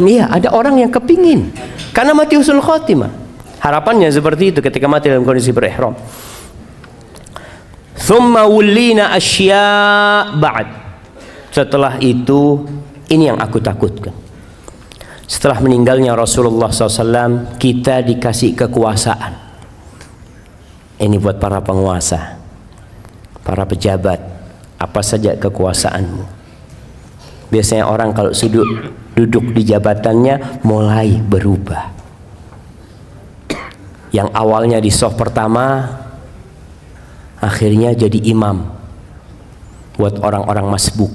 S1: Iya, ada orang yang kepingin karena mati husnul khotimah. Harapannya seperti itu ketika mati dalam kondisi berihram. Thumma wullina asya' ba'd. Setelah itu, ini yang aku takutkan. Setelah meninggalnya Rasulullah SAW, kita dikasih kekuasaan. Ini buat para penguasa, para pejabat, apa saja kekuasaanmu. Biasanya orang kalau duduk di jabatannya mulai berubah. Yang awalnya di soft pertama, akhirnya jadi imam buat orang-orang masbuk.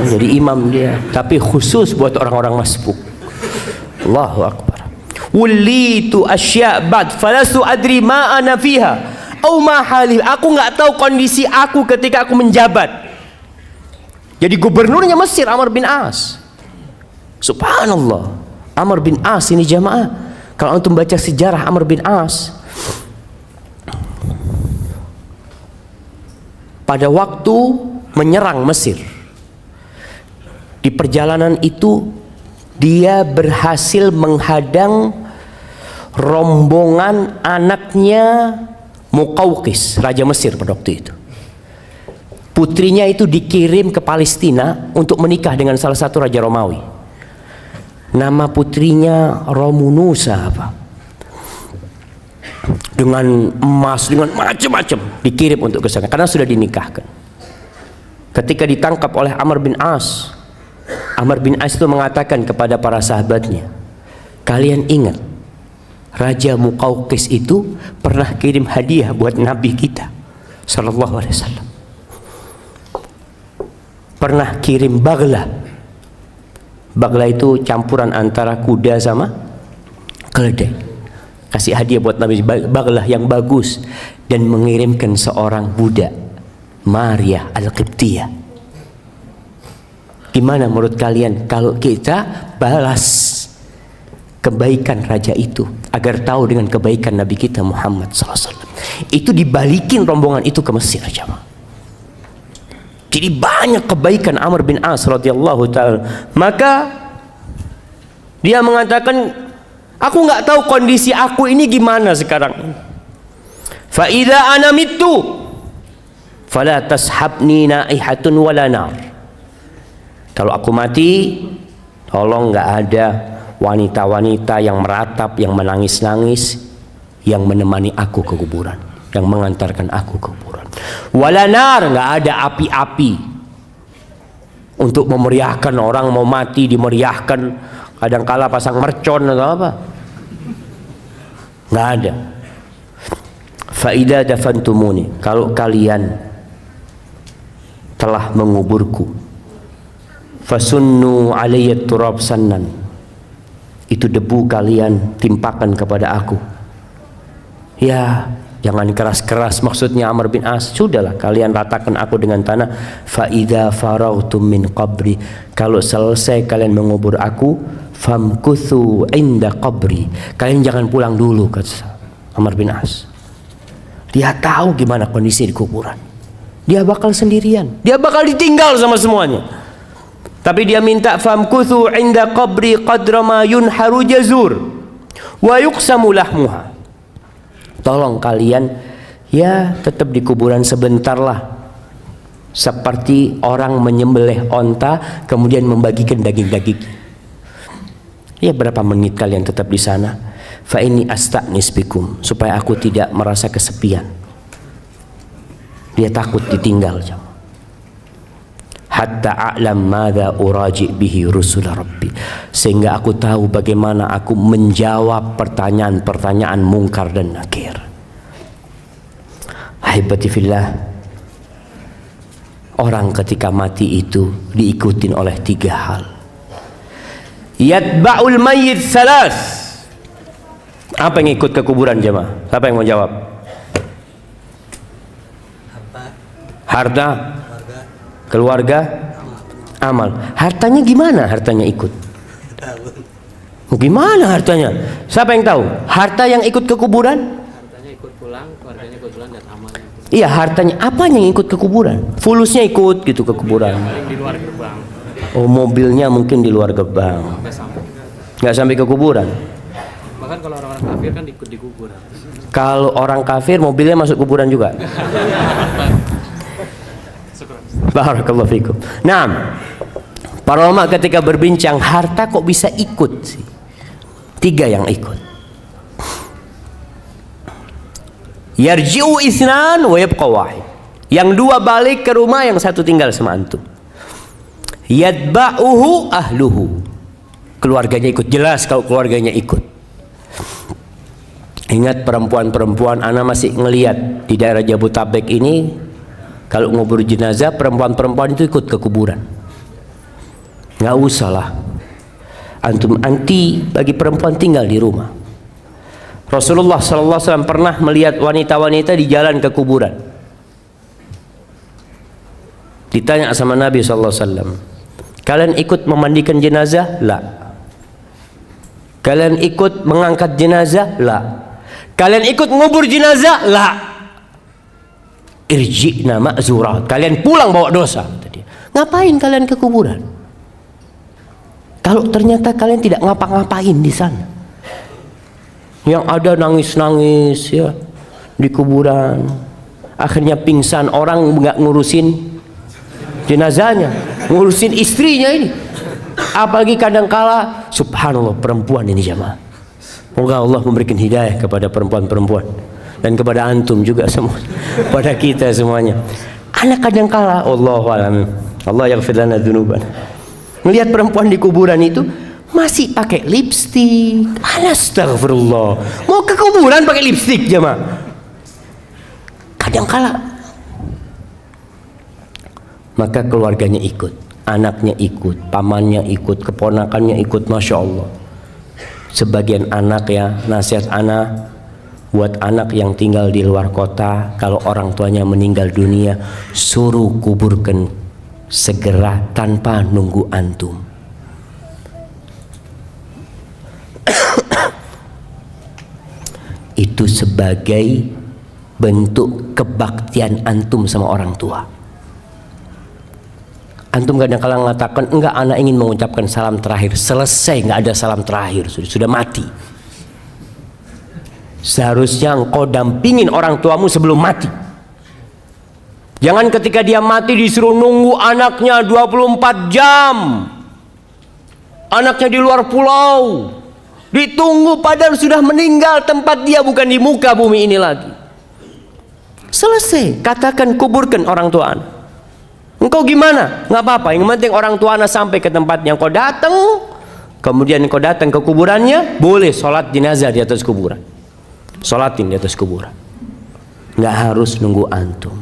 S1: Jadi imam dia, tapi khusus buat orang-orang masbuk. Allahu Akbar. Wulitu asya' ba'd falastu adri ma ana fiha au ma hali. Aku nggak tahu kondisi aku ketika aku menjabat. Jadi gubernurnya Mesir Amr bin As. Subhanallah. Amr bin As ini jamaah. Kalau antum baca sejarah Amr bin As, pada waktu menyerang Mesir, di perjalanan itu dia berhasil menghadang rombongan anaknya Muqawqis, raja Mesir pada waktu itu. Putrinya itu dikirim ke Palestina untuk menikah dengan salah satu raja Romawi. Nama putrinya Romunusa apa? Dengan emas, dengan macam-macam dikirim untuk ke sana karena sudah dinikahkan. Ketika ditangkap oleh Amr bin As, Amr bin As itu mengatakan kepada para sahabatnya, kalian ingat Raja Muqawqis itu pernah kirim hadiah buat Nabi kita sallallahu alaihi wasallam. Pernah kirim bagla. Bagla itu campuran antara kuda sama keledai. Kasih hadiah buat Nabi, bagla yang bagus, dan mengirimkan seorang budak, Maria Al-Qibtiyah. Gimana menurut kalian kalau kita balas kebaikan raja itu agar tahu dengan kebaikan Nabi kita Muhammad SAW? Itu dibalikin rombongan itu ke Mesir aja. Jadi banyak kebaikan Amr bin As radhiyallahu ta'ala. Maka dia mengatakan, aku nggak tahu kondisi aku ini gimana sekarang. Fa idza ana mittu fala tashabni naihatun wala nar. Kalau aku mati, tolong nggak ada wanita-wanita yang meratap, yang menangis-nangis, yang menemani aku ke kuburan, yang mengantarkan aku ke kuburan. Walanar, nggak ada api-api untuk memeriahkan orang mau mati, dimeriahkan. Kadangkala pasang mercon atau apa, nggak ada. Faida dafantumuni, kalau kalian telah menguburku, fasunnu alayya turab sannan, itu debu kalian timpakan kepada aku. Ya, jangan keras-keras maksudnya Amr bin As. Sudahlah, kalian ratakan aku dengan tanah. Fa idza farautum min qabri, kalau selesai kalian mengubur aku, famkuthu inda qabri, kalian jangan pulang dulu, kata Amr bin As. Dia tahu gimana kondisi di kuburan. Dia bakal sendirian, dia bakal ditinggal sama semuanya. Tapi dia minta famkuthu inda qabri qadra ma yunharu jazur wa yuqsamu lahmuha. Tolong kalian ya tetap di kuburan sebentar lah, seperti orang menyembelih onta kemudian membagikan daging-daging. Ya, berapa menit kalian tetap di sana. Fa inni asta'nis bikum, supaya aku tidak merasa kesepian. Dia takut ditinggal. Hatta a'lam madza uraji bihi rusul rabbi, sehingga aku tahu bagaimana aku menjawab pertanyaan-pertanyaan mungkar dan nakir. Ahibati fillah, orang ketika mati itu diikutin oleh 3 hal. Yatba'ul mayyit salas. Apa yang ikut ke kuburan jemaah? Siapa yang mau jawab? Harta, keluarga, amal. Hartanya gimana? Hartanya ikut. Gimana hartanya? Siapa yang tahu? Harta yang ikut ke kuburan?
S2: Hartanya ikut pulang, keluarganya ikut pulang, dan amalnya.
S1: Iya, hartanya apa yang ikut ke kuburan? Fulusnya ikut gitu ke kuburan.
S2: Di luar gerbang.
S1: Oh, mobilnya mungkin di luar gerbang. Nggak sampai ke kuburan.
S2: Bahkan kalau orang-orang kafir kan ikut di kuburan.
S1: Kalau orang kafir mobilnya masuk kuburan juga. Barakallahu fikum. Nah, para ulama ketika berbincang harta kok bisa ikut sih? 3 yang ikut. Yarji'u isnan wa yabqa wahid. Yang 2 balik ke rumah, yang 1 tinggal sama antum. Yatba'uhu ahluhu. Keluarganya ikut, jelas kalau keluarganya ikut. Ingat perempuan-perempuan, ana masih ngelihat di daerah Jabodetabek ini, kalau ngubur jenazah perempuan-perempuan itu ikut ke kuburan. Nggak usah lah antum anti bagi perempuan tinggal di rumah. Rasulullah SAW pernah melihat wanita-wanita di jalan ke kuburan. Ditanya sama Nabi SAW, kalian ikut memandikan jenazah? La. Kalian ikut mengangkat jenazah? La. Kalian ikut ngubur jenazah? La. Irji'na ma'zurat, kalian pulang bawa dosa. Ngapain kalian ke kuburan kalau ternyata kalian tidak ngapa-ngapain di sana? Yang ada nangis-nangis ya di kuburan, akhirnya pingsan, orang nggak ngurusin jenazahnya, ngurusin istrinya ini. Apalagi kadangkala, subhanallah, perempuan ini jamaah. Semoga Allah memberikan hidayah kepada perempuan-perempuan dan kepada antum juga semua, pada kita semuanya. Anak kadangkala, Allahu a'lam, Allah yaghfir lana dzunubana, melihat perempuan di kuburan itu masih pakai lipstik. Astagfirullah, mau ke kuburan pakai lipstik jemaah. Kadangkala maka keluarganya ikut, anaknya ikut, pamannya ikut, keponakannya ikut, masya Allah. Sebagian anak ya, nasihat anak buat anak yang tinggal di luar kota, kalau orang tuanya meninggal dunia, suruh kuburkan segera tanpa nunggu antum. Itu sebagai bentuk kebaktian antum sama orang tua. Antum kadang-kadang mengatakan, enggak, anak ingin mengucapkan salam terakhir. Selesai, enggak ada salam terakhir, sudah mati. Seharusnya engkau dampingin orang tuamu sebelum mati. Jangan ketika dia mati disuruh nunggu anaknya 24 jam. Anaknya di luar pulau, ditunggu padahal sudah meninggal, tempat dia bukan di muka bumi ini lagi. Selesai, katakan kuburkan orang tua anak. Engkau gimana? Nggak apa-apa, yang penting orang tua anak sampai ke tempatnya. Engkau datang, kemudian engkau datang ke kuburannya, boleh sholat jenazah di atas kuburan, sholatin di atas kuburan. Nggak harus nunggu antum.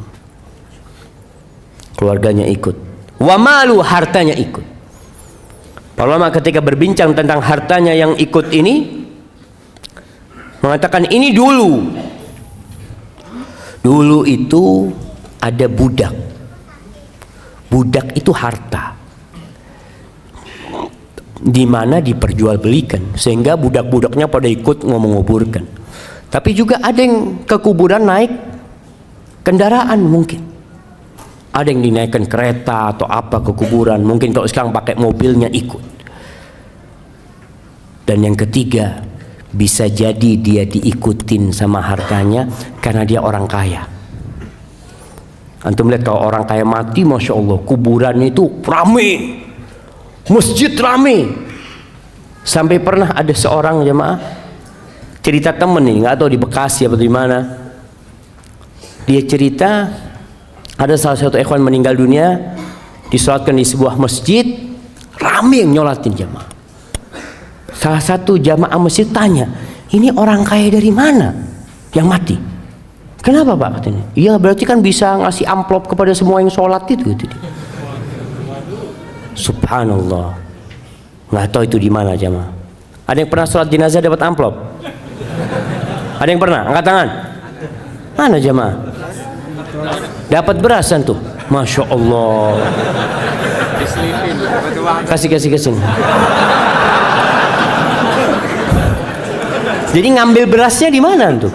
S1: Keluarganya ikut, wa malu, hartanya ikut. Para ulama ketika berbincang tentang hartanya yang ikut ini mengatakan, ini dulu itu ada budak. Budak itu harta di mana diperjualbelikan sehingga budak-budaknya pada ikut menguburkan. Tapi juga ada yang ke kuburan naik kendaraan, mungkin ada yang dinaikkan kereta atau apa ke kuburan, mungkin kalau sekarang pakai mobilnya ikut. Dan yang ketiga, bisa jadi dia diikutin sama hartanya karena dia orang kaya. Antum lihat kalau orang kaya mati, masya Allah, kuburannya itu rame, masjid rame. Sampai pernah ada seorang jemaah cerita, temen ini nggak tahu di Bekasi atau di mana, dia cerita ada salah satu ikhwan meninggal dunia, disolatkan di sebuah masjid, rame yang nyolatin jemaah. Salah satu jamaah masjid tanya, ini orang kaya dari mana yang mati? Kenapa Pak katanya? Iya, berarti kan bisa ngasih amplop kepada semua yang sholat itu. Subhanallah, nggak tahu itu di mana jamaah. Ada yang pernah sholat jenazah dapat amplop? Ada yang pernah? Angkat tangan. Mana jamaah? Dapat berasan tuh, masya Allah. Kasih sini. Jadi ngambil berasnya di mana tuh?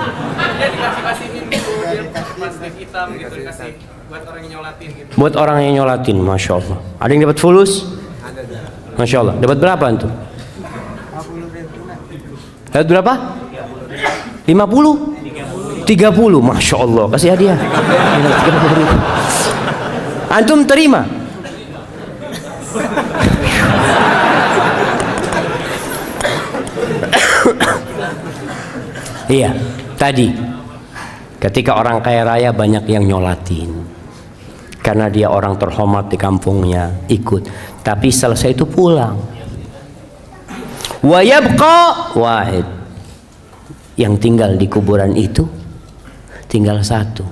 S1: Buat orang yang nyolatin, masya Allah. Ada yang dapat fulus? Masya Allah. Dapat berapa tuh? Dapat berapa? 50? 30, masya Allah. Kasih hadiah. Antum terima? Iya, tadi ketika orang kaya raya banyak yang nyolatin karena dia orang terhormat di kampungnya, ikut. Tapi selesai itu pulang. Wa yabqa wahid, yang tinggal di kuburan itu tinggal satu,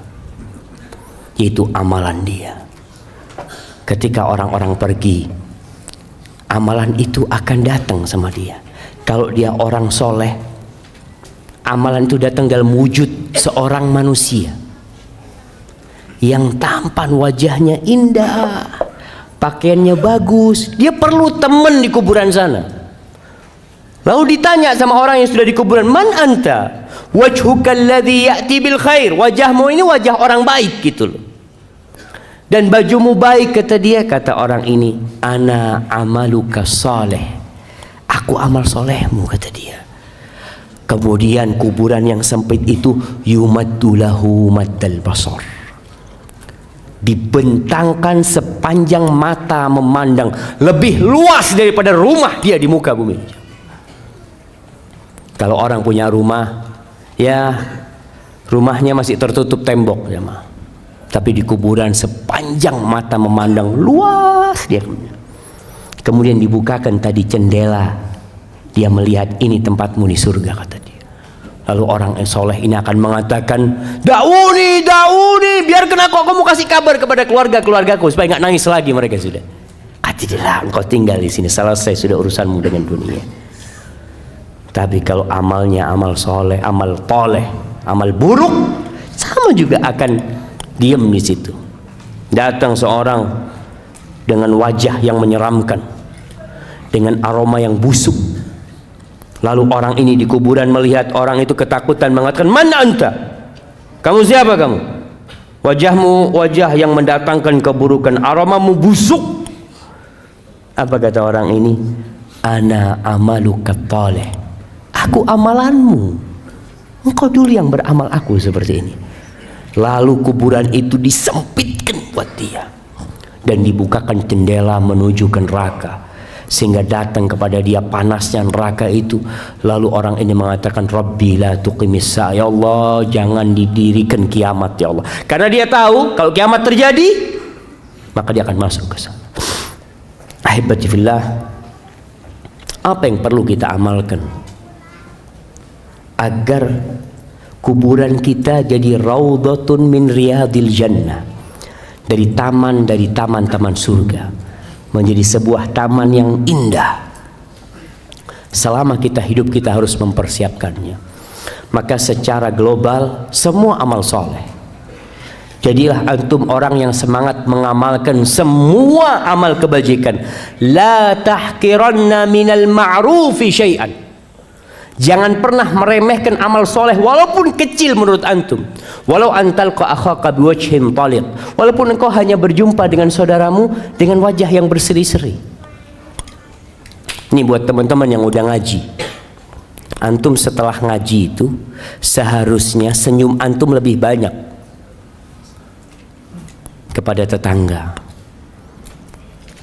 S1: yaitu amalan dia. Ketika orang-orang pergi, amalan itu akan datang sama dia. Kalau dia orang soleh, Amalan itu datang dalam wujud seorang manusia yang tampan, wajahnya indah, pakaiannya bagus. Dia perlu teman di kuburan sana. Lalu ditanya sama orang yang sudah di kuburan, man anta? Wajhuka alladhi ya'ti bil khair. Wajahmu ini wajah orang baik gitu loh. Dan bajumu baik, kata dia. Kata orang ini, ana amaluka saleh. Aku amal solehmu, kata dia. Kemudian kuburan yang sempit itu yumaddu lahu maddal basar. Dibentangkan sepanjang mata memandang, lebih luas daripada rumah dia di muka bumi. Kalau orang punya rumah, ya rumahnya masih tertutup tembok ya, tapi di kuburan sepanjang mata memandang luas dia. Kemudian dibukakan tadi jendela, dia melihat ini tempatmu di surga, kata dia. Lalu orang yang soleh ini akan mengatakan, dauni, biarkan aku kasih kabar kepada keluargaku supaya nggak nangis lagi mereka sudah. Kata dia, engkau tinggal di sini, selesai sudah urusanmu dengan dunia. Tapi kalau amalnya amal soleh, amal toleh, amal buruk, sama juga akan diam di situ. Datang seorang dengan wajah yang menyeramkan, dengan aroma yang busuk. Lalu orang ini di kuburan melihat orang itu ketakutan, mengatakan, mana anta? Kamu siapa kamu? Wajahmu wajah yang mendatangkan keburukan, aromamu busuk. Apa kata orang ini? Ana amaluka taleh. Aku amalanmu. Engkau dulu yang beramal aku seperti ini. Lalu kuburan itu disempitkan buat dia dan dibukakan jendela menuju ke neraka, sehingga datang kepada dia panasnya neraka itu. Lalu orang ini mengatakan, Rabbi la tuqimis sa'a, ya Allah jangan didirikan kiamat ya Allah. Karena dia tahu kalau kiamat terjadi maka dia akan masuk ke sana. Ahibati fillah, apa yang perlu kita amalkan agar kuburan kita jadi raudhatun min riyadil jannah, dari taman-taman surga, menjadi sebuah taman yang indah. Selama kita hidup kita harus mempersiapkannya. Maka secara global semua amal soleh, jadilah antum orang yang semangat mengamalkan semua amal kebajikan. La tahqiranna minal ma'rufi syai'an. Jangan pernah meremehkan amal soleh walaupun kecil menurut antum. Walau antalqa akhaka biwajhin taliq, walaupun engkau hanya berjumpa dengan saudaramu dengan wajah yang berseri-seri. Ini buat teman-teman yang udah ngaji. Antum setelah ngaji itu seharusnya senyum antum lebih banyak kepada tetangga,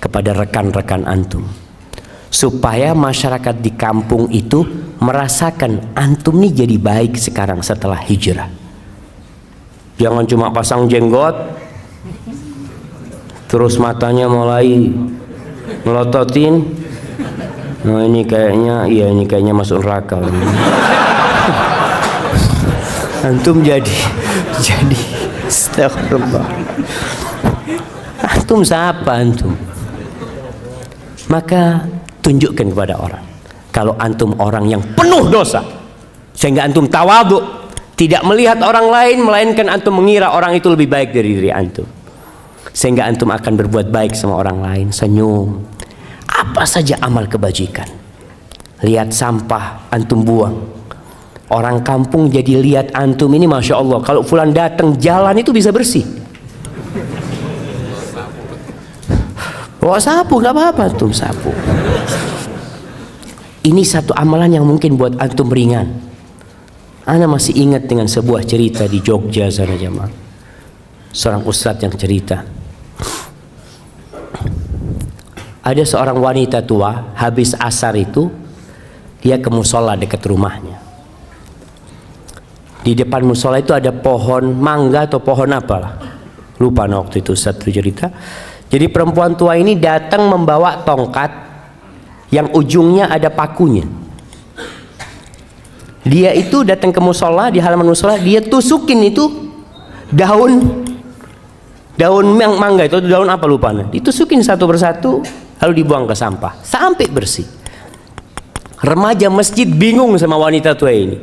S1: kepada rekan-rekan antum, supaya masyarakat di kampung itu merasakan antum nih jadi baik sekarang setelah hijrah. Jangan cuma pasang jenggot terus matanya mulai melototin. Nah ini kayaknya masuk neraka. Antum jadi astagfirullah. Antum siapa antum? Maka tunjukkan kepada orang kalau antum orang yang penuh dosa, sehingga antum tawadhu, tidak melihat orang lain melainkan antum mengira orang itu lebih baik dari diri antum, sehingga antum akan berbuat baik sama orang lain. Senyum, apa saja amal kebajikan. Lihat sampah antum buang, orang kampung jadi lihat antum ini, masya Allah, kalau fulan datang jalan itu bisa bersih. Bawa sapu nggak apa-apa, antum sapu. Ini satu amalan yang mungkin buat antum ringan. Ana masih ingat dengan sebuah cerita di Jogja sana jemaah. Seorang ustadz yang cerita, ada seorang wanita tua habis asar itu dia ke musola dekat rumahnya. Di depan musola itu ada pohon mangga atau pohon apalah, lupa waktu itu satu cerita. Jadi perempuan tua ini datang membawa tongkat yang ujungnya ada pakunya. Dia itu datang ke musola, di halaman musola dia tusukin itu daun mangga itu daun apa lupa, ditusukin satu persatu lalu dibuang ke sampah sampai bersih. Remaja masjid bingung sama wanita tua ini.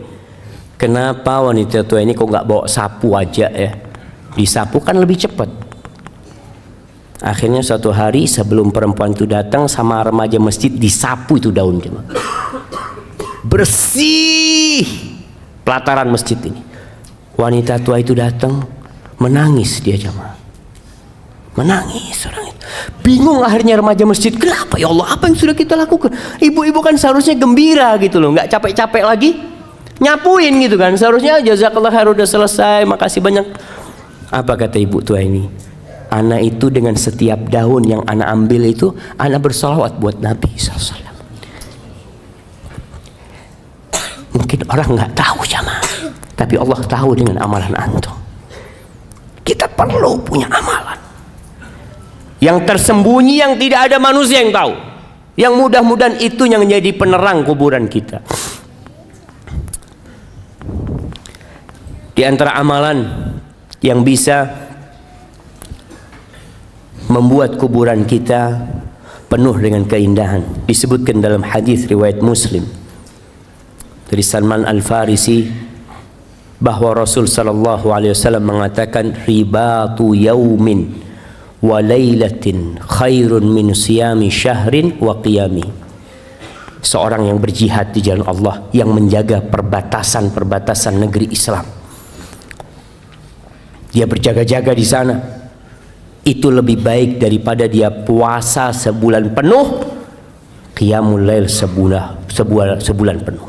S1: Kenapa wanita tua ini kok nggak bawa sapu aja ya? Disapu kan lebih cepat. Akhirnya suatu hari sebelum perempuan itu datang sama remaja masjid, disapu itu daun cuma. Bersih pelataran masjid ini. Wanita tua itu datang, menangis dia jemaah. Menangis orang itu. Bingung akhirnya remaja masjid, kenapa ya Allah, apa yang sudah kita lakukan? Ibu-ibu kan seharusnya gembira gitu loh, nggak capek-capek lagi nyapuin gitu kan. Seharusnya jazakallah khair, udah selesai, makasih banyak. Apa kata ibu tua ini? Ana itu dengan setiap daun yang ana ambil itu, ana bersolawat buat Nabi SAW. Mungkin orang nggak tahu jamaah, tapi Allah tahu dengan amalan antum. Kita perlu punya amalan yang tersembunyi, yang tidak ada manusia yang tahu, yang mudah-mudahan itu yang menjadi penerang kuburan kita. Di antara amalan yang bisa membuat kuburan kita penuh dengan keindahan, disebutkan dalam hadis riwayat Muslim dari Salman Al-Farisi bahwa Rasul sallallahu alaihi wasallam mengatakan, ribatu yaumin wa lailatin khairun min siyami syahrin wa qiyami. Seorang yang berjihad di jalan Allah, yang menjaga perbatasan-perbatasan negeri Islam, dia berjaga-jaga di sana, itu lebih baik daripada dia puasa sebulan penuh, qiyamul lail sebulan penuh.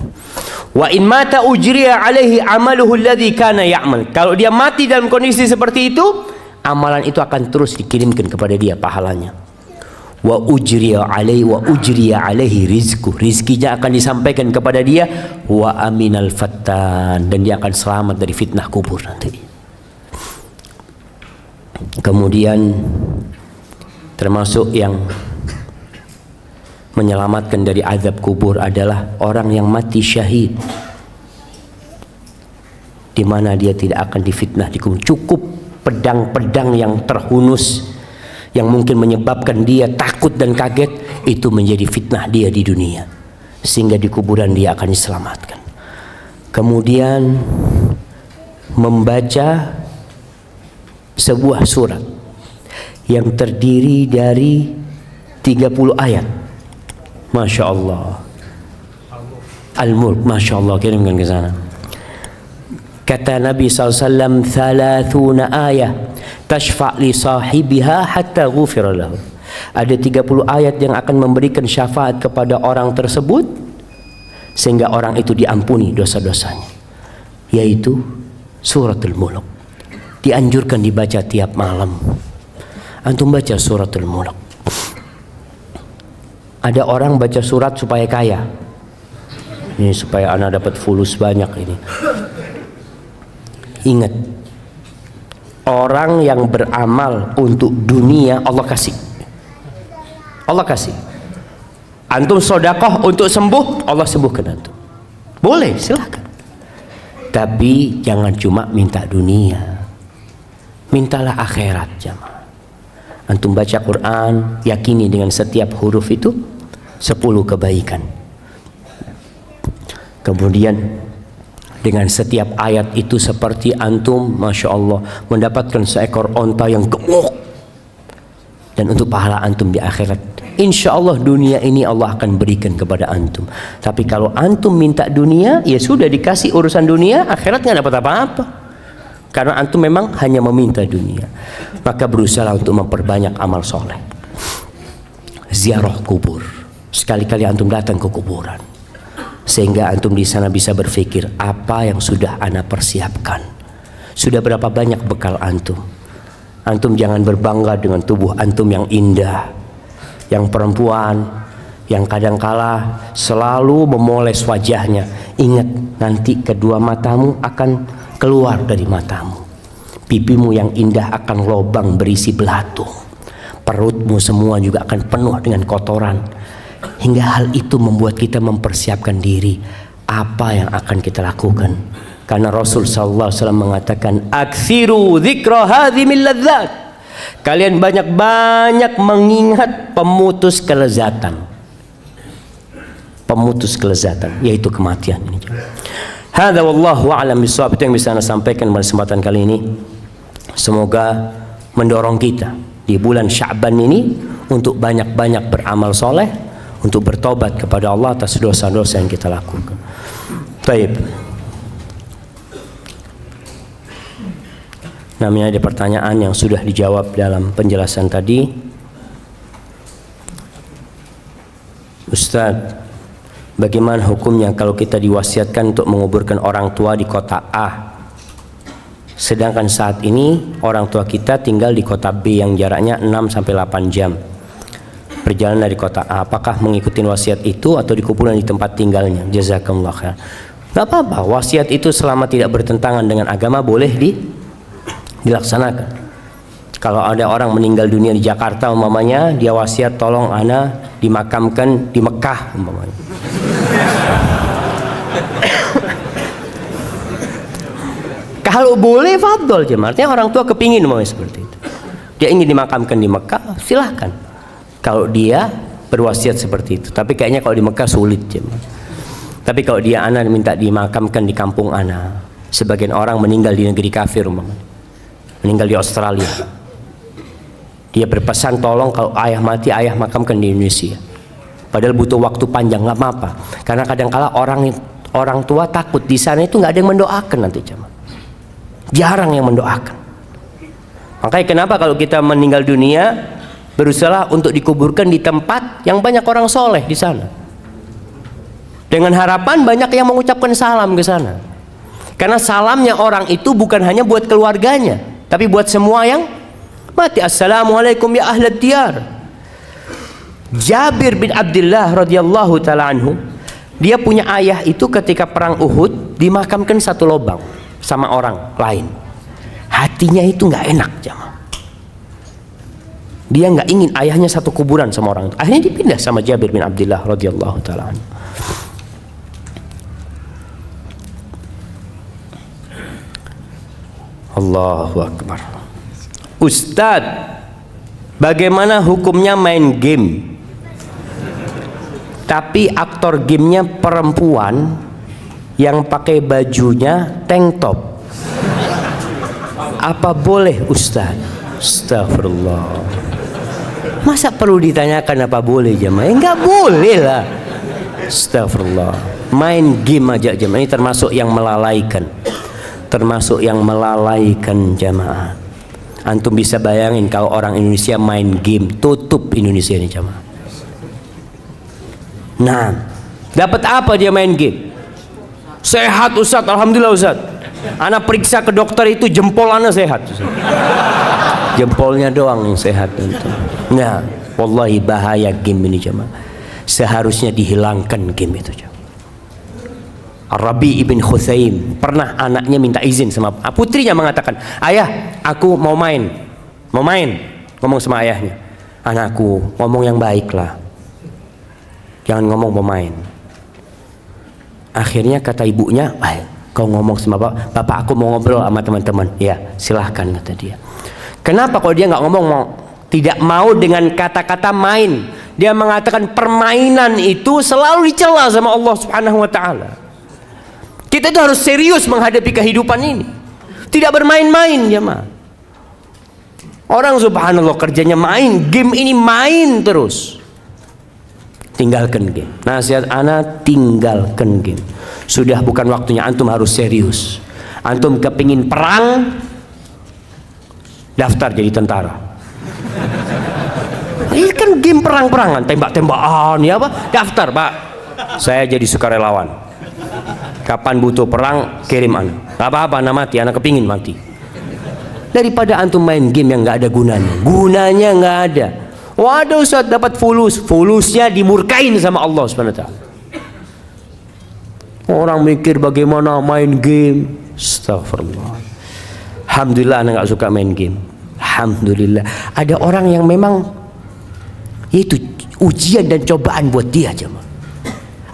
S1: Wa in mata ujriya alaihi amaluhu alladhi kana ya'mal. Kalau dia mati dalam kondisi seperti itu, amalan itu akan terus dikirimkan kepada dia pahalanya. Wa ujriya alaihi rizku. Rizkinya akan disampaikan kepada dia. Wa aminal fattan, dan dia akan selamat dari fitnah kubur nanti. Kemudian termasuk yang menyelamatkan dari azab kubur adalah orang yang mati syahid, di mana dia tidak akan difitnah di kubur. Cukup pedang-pedang yang terhunus yang mungkin menyebabkan dia takut dan kaget, itu menjadi fitnah dia di dunia, sehingga di kuburan dia akan diselamatkan. Kemudian membaca sebuah surat yang terdiri dari 30 ayat. Masya Allah. Al-Mulk, Masya Allah, kirimkan ke sana. Kata Nabi SAW, 30 ayat tashfa' li sahibiha hatta ghufira lahu. Ada 30 ayat yang akan memberikan syafaat kepada orang tersebut sehingga orang itu diampuni dosa-dosanya, yaitu suratul Mulk. Dianjurkan dibaca tiap malam. Antum baca suratul Mulk. Ada orang baca surat supaya kaya. Ini supaya anak dapat fulus banyak ini. Ingat, orang yang beramal untuk dunia Allah kasih. Allah kasih. Antum sodakoh untuk sembuh, Allah sembuhkan antum. Boleh, silahkan. Tapi jangan cuma minta dunia. Mintalah akhirat jamaah. Antum baca Quran, yakini dengan setiap huruf itu 10 kebaikan. Kemudian dengan setiap ayat itu seperti antum, Masya Allah, mendapatkan seekor onta yang gemuk. Dan untuk pahala antum di akhirat, insya Allah dunia ini Allah akan berikan kepada antum. Tapi kalau antum minta dunia, ya sudah dikasih urusan dunia, akhirat nggak dapat apa-apa. Karena antum memang hanya meminta dunia. Maka berusaha untuk memperbanyak amal soleh. Ziarah kubur. Sekali-kali antum datang ke kuburan, sehingga antum di sana bisa berpikir, apa yang sudah ana persiapkan, sudah berapa banyak bekal antum. Antum jangan berbangga dengan tubuh antum yang indah, yang perempuan, yang kadangkala selalu memoles wajahnya. Ingat, nanti kedua matamu akan keluar dari matamu. Pipimu yang indah akan lobang berisi belatung. Perutmu semua juga akan penuh dengan kotoran. Hingga hal itu membuat kita mempersiapkan diri apa yang akan kita lakukan. Karena Rasul sallallahu alaihi wasallam mengatakan, "Aktsiru dzikra hadzimil ladzat." Kalian banyak-banyak mengingat pemutus kelezatan. Pemutus kelezatan, yaitu kematian ini. Hadza wallahu a'lam bishawab. Itu yang bisa Anda sampaikan pada kesempatan kali ini. Semoga mendorong kita di bulan Sya'ban ini untuk banyak-banyak beramal soleh, untuk bertobat kepada Allah atas dosa-dosa yang kita lakukan. Baik. Namanya ada pertanyaan yang sudah dijawab dalam penjelasan tadi. Ustaz, bagaimana hukumnya kalau kita diwasiatkan untuk menguburkan orang tua di kota A, sedangkan saat ini orang tua kita tinggal di kota B yang jaraknya 6-8 jam perjalanan dari kota A? Apakah mengikuti wasiat itu atau dikuburkan di tempat tinggalnya? Jazakumullah khair. Gak apa-apa, wasiat itu selama tidak bertentangan dengan agama boleh dilaksanakan. Kalau ada orang meninggal dunia di Jakarta umpamanya, dia wasiat tolong ana dimakamkan di Mekah umpamanya. Kalau boleh fadol jemaah, artinya orang tua kepingin mau seperti itu. Dia ingin dimakamkan di Mekah, silahkan. Kalau dia berwasiat seperti itu. Tapi kayaknya kalau di Mekah sulit jemaah. Tapi kalau dia ana minta dimakamkan di kampung ana, sebagian orang meninggal di negeri kafir umpamanya, meninggal di Australia, dia berpesan tolong kalau ayah mati ayah makamkan di Indonesia. Padahal butuh waktu panjang, nggak apa-apa. Karena kadang-kala orang tua takut di sana itu nggak ada yang mendoakan nanti jemaah. Jarang yang mendoakan. Makanya kenapa kalau kita meninggal dunia berusaha untuk dikuburkan di tempat yang banyak orang soleh di sana. Dengan harapan banyak yang mengucapkan salam ke sana. Karena salamnya orang itu bukan hanya buat keluarganya, tapi buat semua yang mati. Assalamualaikum ya ahlad diyar. Jabir bin Abdullah radhiyallahu taala anhu, dia punya ayah itu ketika perang Uhud dimakamkan satu lubang sama orang lain. Hatinya itu nggak enak jamaah. Dia nggak ingin ayahnya satu kuburan sama orang itu. Akhirnya dipindah sama Jabir bin Abdullah radhiyallahu taala anhu. Allahu akbar. Ustadz, bagaimana hukumnya main game tapi aktor gamenya perempuan yang pakai bajunya tank top? Apa boleh Ustadz? Astagfirullah. Masa perlu ditanyakan apa boleh jemaah? Enggak boleh lah. Astagfirullah. Main game aja jemaah ini termasuk yang melalaikan. Termasuk yang melalaikan jamaah. Antum bisa bayangin kalau orang Indonesia main game, tutup Indonesia ini jamaah. Nah, dapat apa dia main game? Sehat Ustaz, alhamdulillah Ustaz. Anak periksa ke dokter itu jempol anak sehat Ustaz. Jempolnya doang yang sehat itu. Nah, wallahi bahaya game ini jamaah. Seharusnya dihilangkan game itu jamaah. Rabi ibn Khuthaim pernah anaknya minta izin sama putrinya, mengatakan, ayah aku mau main, ngomong sama ayahnya, anakku ngomong yang baik lah, jangan ngomong mau main. Akhirnya kata ibunya, kau ngomong sama bapak aku mau ngobrol sama teman-teman. Ya silahkan kata dia. Kenapa kalau dia nggak ngomong, tidak mau dengan kata-kata main, dia mengatakan permainan itu selalu dicela sama Allah Subhanahu wa taala. Kita itu harus serius menghadapi kehidupan ini. Tidak bermain-main jemaah. Orang subhanallah kerjanya main, game ini main terus. Tinggalkan game. Nasihat anak, tinggalkan game. Sudah bukan waktunya, antum harus serius. Antum kepingin perang, daftar jadi tentara. Ini kan game perang-perangan, tembak-tembakan ya apa? Daftar Pak, saya jadi sukarelawan. Kapan butuh perang kirim anak. Gak apa-apa anak mati, anak kepingin mati. Daripada antum main game yang gak ada gunanya. Gunanya gak ada. Waduh Ustaz dapat fulusnya dimurkain sama Allah SWT. Orang mikir bagaimana main game. Astagfirullah. Alhamdulillah anak gak suka main game. Alhamdulillah. Ada orang yang memang itu ujian dan cobaan buat dia jemaah.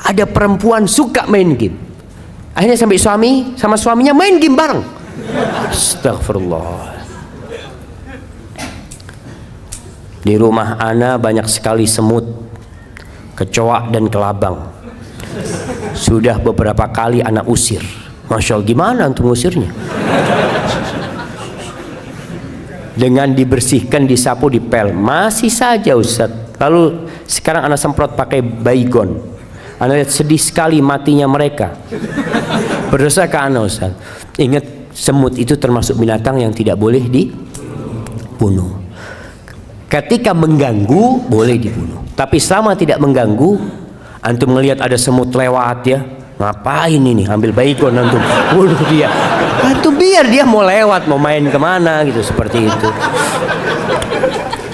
S1: Ada perempuan suka main game. Akhirnya sampai sama suaminya main game bareng. Astagfirullah. Di rumah ana banyak sekali semut, kecoa dan kelabang. Sudah beberapa kali ana usir. Masya Allah, gimana antum ngusirnya? Dengan dibersihkan, disapu, dipel, masih saja Ustaz. Lalu sekarang anak semprot pakai baygon, anak lihat sedih sekali matinya mereka. Berdosa ke anak Ustaz. Ingat, semut itu termasuk binatang yang tidak boleh dibunuh. Ketika mengganggu boleh dibunuh, tapi selama tidak mengganggu, antum melihat ada semut lewat ya, ngapain ini, ambil baygon antum bunuh dia. Antum biar dia mau lewat, mau main kemana gitu, seperti itu.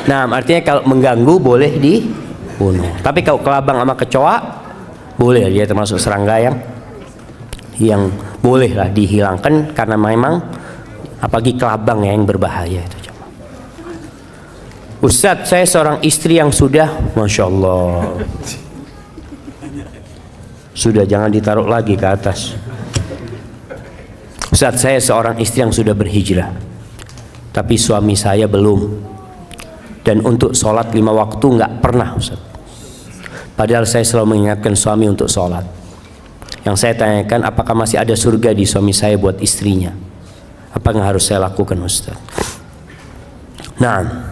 S1: Nah, artinya kalau mengganggu boleh dibunuh. Tapi kalau kelabang sama kecoa boleh, dia termasuk serangga yang boleh lah dihilangkan, karena memang apalagi kelabang yang berbahaya itu. Ustadz, saya seorang istri yang sudah, Masya Allah, sudah, jangan ditaruh lagi ke atas. Ustadz, saya seorang istri yang sudah berhijrah, tapi suami saya belum. Dan untuk sholat 5 waktu nggak pernah Ustadz. Padahal saya selalu mengingatkan suami untuk sholat. Yang saya tanyakan, apakah masih ada surga di suami saya buat istrinya? Apa yang harus saya lakukan Ustadz? Nah,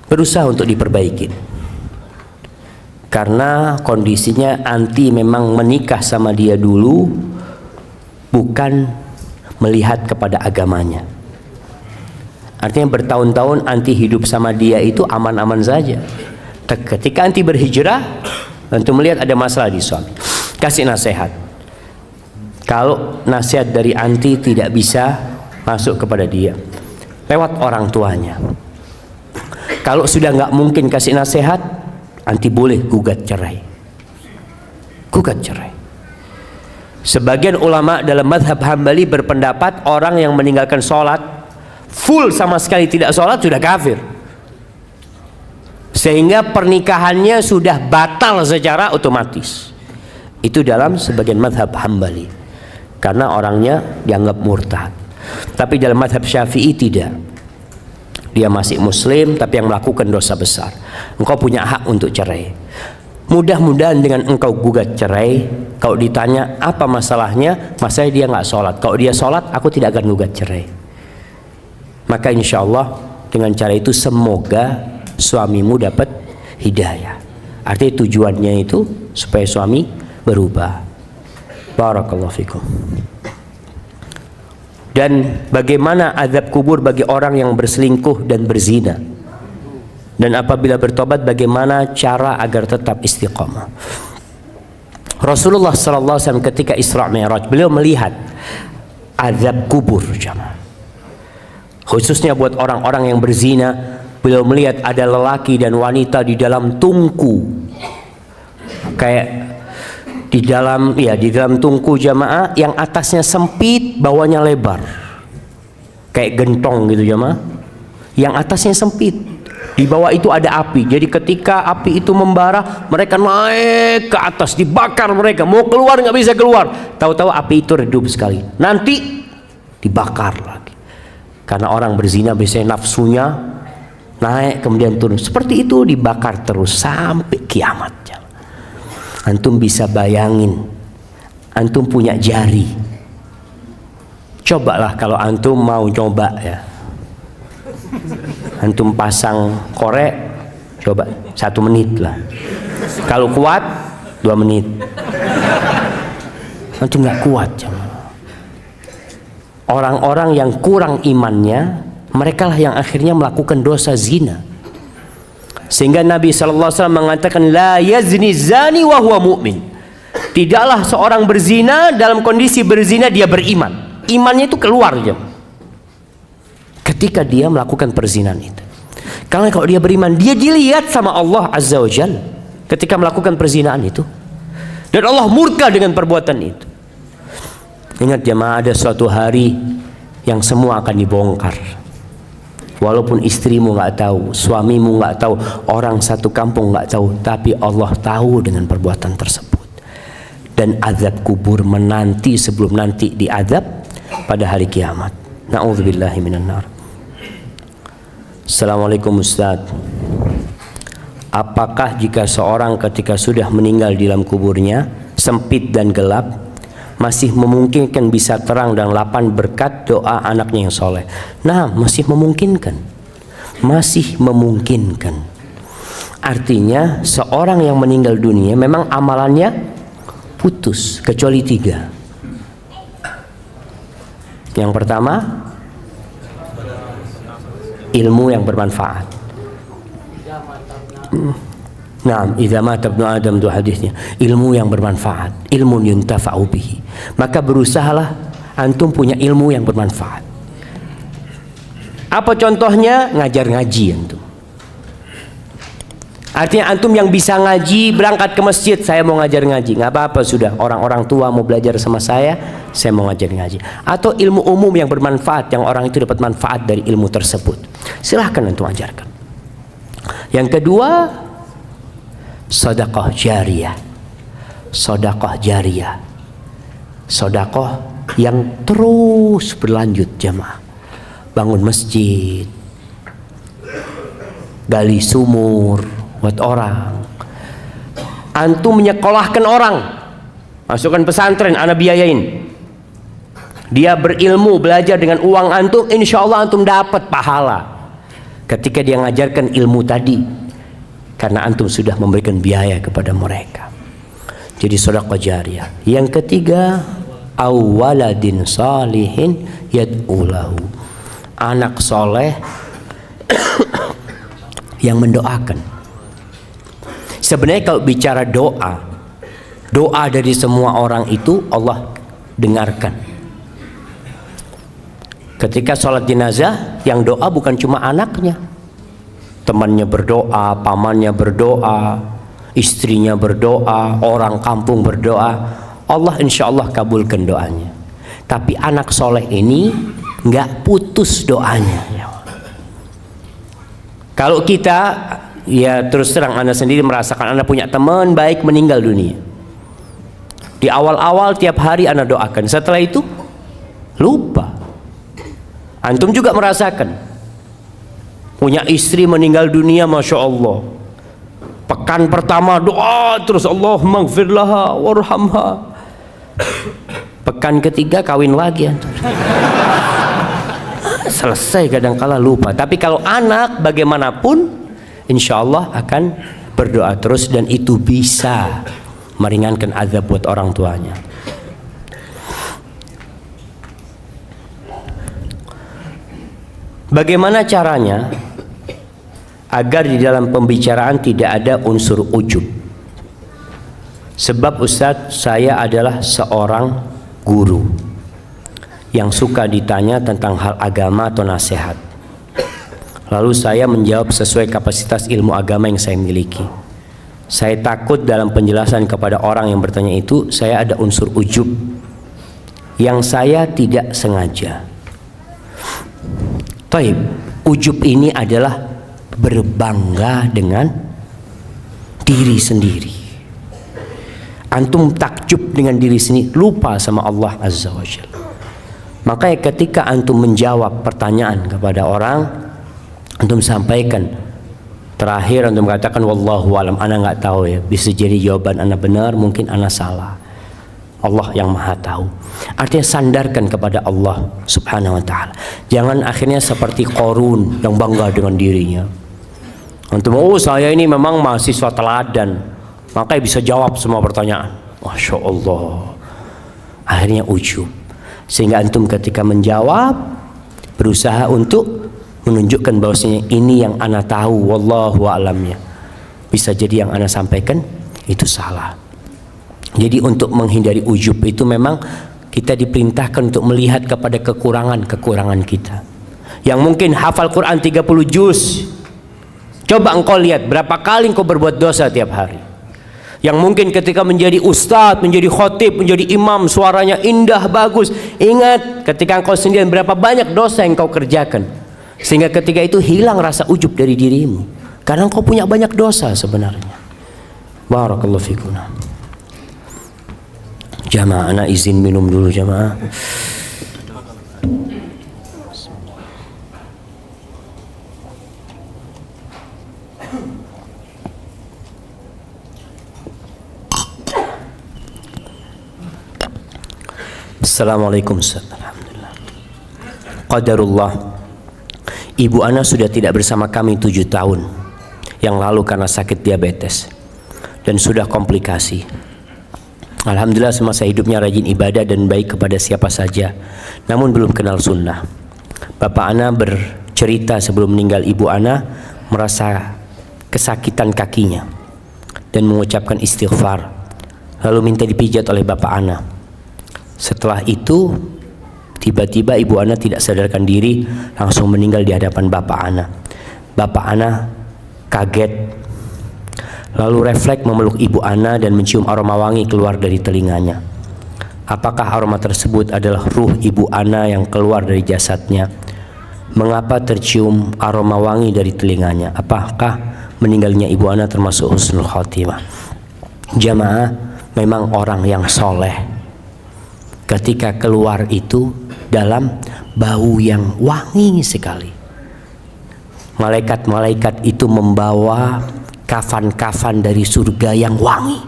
S1: berusaha untuk diperbaiki, karena kondisinya anti memang menikah sama dia dulu bukan melihat kepada agamanya. Artinya bertahun-tahun anti hidup sama dia itu aman-aman saja. Ketika anti berhijrah, anti melihat ada masalah di suami, kasih nasihat. Kalau nasihat dari anti tidak bisa masuk kepada dia, lewat orang tuanya. Kalau sudah nggak mungkin kasih nasihat, anti boleh gugat cerai. Gugat cerai. Sebagian ulama dalam mazhab Hambali berpendapat orang yang meninggalkan sholat full sama sekali tidak sholat sudah kafir, sehingga pernikahannya sudah batal secara otomatis. Itu dalam sebagian mazhab Hambali, karena orangnya dianggap murtad. Tapi dalam mazhab Syafi'i tidak. Dia masih muslim tapi yang melakukan dosa besar. Engkau punya hak untuk cerai. Mudah-mudahan dengan engkau gugat cerai, kalau ditanya apa masalahnya, masalahnya dia nggak sholat. Kalau dia sholat, aku tidak akan gugat cerai. Maka insya Allah dengan cara itu semoga suamimu dapat hidayah. Artinya tujuannya itu supaya suami berubah. Barakallahu fikum. Dan bagaimana azab kubur bagi orang yang berselingkuh dan berzina, dan apabila bertobat bagaimana cara agar tetap istiqamah. Rasulullah SAW ketika Isra Mi'raj beliau melihat azab kubur, jamaah. Khususnya buat orang-orang yang berzina, beliau melihat ada lelaki dan wanita di dalam tungku, kayak di dalam tungku jamaah yang atasnya sempit, bawahnya lebar, kayak gentong gitu jamaah, yang atasnya sempit, di bawah itu ada api. Jadi ketika api itu membara, mereka naik ke atas, dibakar, mereka mau keluar nggak bisa keluar. Tahu-tahu api itu redup sekali, nanti dibakar lagi. Karena orang berzina biasanya nafsunya naik kemudian turun, seperti itu, dibakar terus sampai kiamat. Antum bisa bayangin, antum punya jari. Cobalah kalau antum mau coba ya, antum pasang korek, coba 1 menit lah. Kalau kuat 2 menit. Antum nggak kuat. Orang-orang yang kurang imannya, mereka lah yang akhirnya melakukan dosa zina. Sehingga Nabi SAW mengatakan, la yazni zani wa huwa mu'min. Tidaklah seorang berzina dalam kondisi berzina dia beriman. Imannya itu keluar aja ketika dia melakukan perzinahan itu. Karena kalau dia beriman, dia dilihat sama Allah Azza wa Jalla ketika melakukan perzinahan itu, dan Allah murka dengan perbuatan itu. Ingat jemaah, ada suatu hari yang semua akan dibongkar. Walaupun istrimu nggak tahu, suamimu nggak tahu, orang satu kampung nggak tahu, tapi Allah tahu dengan perbuatan tersebut. Dan azab kubur menanti sebelum nanti diazab pada hari kiamat. Na'udzubillahi minan nar. Assalamualaikum Ustaz. Apakah jika seorang ketika sudah meninggal di dalam kuburnya sempit dan gelap, masih memungkinkan bisa terang dan lapang berkat doa anaknya yang soleh. Nah, masih memungkinkan. Masih memungkinkan. Artinya seorang yang meninggal dunia memang amalannya putus kecuali 3. Yang pertama, ilmu yang bermanfaat. Nah, idza mata ibnu Adam, itu hadisnya. Ilmu yang bermanfaat, ilmu yuntafa'u bihi. Maka berusahalah antum punya ilmu yang bermanfaat. Apa contohnya? Ngajar ngaji antum. Artinya antum yang bisa ngaji, berangkat ke masjid, saya mau ngajar ngaji, nggak apa-apa, sudah orang-orang tua mau belajar sama saya mau ngajar ngaji. Atau ilmu umum yang bermanfaat, yang orang itu dapat manfaat dari ilmu tersebut, silahkan antum ajarkan. Yang kedua, sedekah jariyah. Sedekah jariyah, sedekah yang terus berlanjut jamaah. Bangun masjid, gali sumur buat orang, antum menyekolahkan orang, masukkan pesantren, anak biayain, dia berilmu, belajar dengan uang antum, insya Allah antum dapat pahala ketika dia ngajarkan ilmu tadi, karena antum sudah memberikan biaya kepada mereka. Jadi sedekah jariyah. Yang ketiga, awaladin salihin yad'ulahu, anak soleh yang mendoakan. Sebenarnya kalau bicara doa, doa dari semua orang itu Allah dengarkan. Ketika sholat jenazah, yang doa bukan cuma anaknya, temannya berdoa, pamannya berdoa, istrinya berdoa, orang kampung berdoa, Allah insya Allah kabulkan doanya. Tapi anak soleh ini nggak putus doanya. Kalau kita, ya terus terang Anda sendiri merasakan Anda punya teman baik meninggal dunia. Di awal-awal tiap hari Anda doakan, setelah itu lupa. Antum juga merasakan punya istri meninggal dunia, Masya Allah, pekan pertama doa terus, Allahumma gfir laha warhamha. Pekan ketiga kawin lagi antum. Selesai, kadangkala lupa. Tapi kalau anak bagaimanapun insya Allah akan berdoa terus, dan itu bisa meringankan azab buat orang tuanya. Bagaimana caranya agar di dalam pembicaraan tidak ada unsur ujub? Sebab Ustadz, saya adalah seorang guru yang suka ditanya tentang hal agama atau nasihat, lalu saya menjawab sesuai kapasitas ilmu agama yang saya miliki. Saya takut dalam penjelasan kepada orang yang bertanya itu saya ada unsur ujub yang saya tidak sengaja. Taib, ujub ini adalah berbangga dengan diri sendiri. Antum takjub dengan diri sendiri, lupa sama Allah Azza wa Jalla. Makanya ketika antum menjawab pertanyaan kepada orang, antum sampaikan, terakhir antum katakan wallahu alam, ana nggak tahu ya, bisa jadi jawaban ana benar, mungkin ana salah, Allah yang maha tahu. Artinya sandarkan kepada Allah subhanahu wa ta'ala. Jangan akhirnya seperti Qarun yang bangga dengan dirinya. Antum, oh saya ini memang mahasiswa teladan, makanya bisa jawab semua pertanyaan. Masya Allah. Akhirnya ujub. Sehingga antum ketika menjawab berusaha untuk menunjukkan bahwasanya ini yang ana tahu, wallahu alamnya. Bisa jadi yang ana sampaikan itu salah. Jadi untuk menghindari ujub itu memang kita diperintahkan untuk melihat kepada kekurangan-kekurangan kita. Yang mungkin hafal Quran 30 juz, coba engkau lihat berapa kali engkau berbuat dosa tiap hari. Yang mungkin ketika menjadi ustadz, menjadi khotib, menjadi imam, suaranya indah, bagus, ingat ketika engkau sendirian berapa banyak dosa yang engkau kerjakan, sehingga ketika itu hilang rasa ujub dari dirimu, karena engkau punya banyak dosa sebenarnya. Barakallahu fikum. Jamaah, anak izin minum dulu jamaah. Assalamualaikum. Alhamdulillah. Qadarullah. Ibu ana sudah tidak bersama kami 7 tahun yang lalu karena sakit diabetes dan sudah komplikasi. Alhamdulillah semasa hidupnya rajin ibadah dan baik kepada siapa saja, namun belum kenal sunnah. Bapak ana bercerita sebelum meninggal ibu ana merasa kesakitan kakinya dan mengucapkan istighfar, lalu minta dipijat oleh bapak ana. Setelah itu tiba-tiba ibu ana tidak sadarkan diri, langsung meninggal di hadapan bapak ana. Bapak ana kaget, lalu refleks memeluk ibu ana dan mencium aroma wangi keluar dari telinganya. Apakah aroma tersebut adalah ruh ibu ana yang keluar dari jasadnya? Mengapa tercium aroma wangi dari telinganya? Apakah meninggalnya ibu ana termasuk husnul khotimah? Jamaah, memang orang yang soleh ketika keluar itu dalam bau yang wangi sekali. Malaikat-malaikat itu membawa kafan-kafan dari surga yang wangi.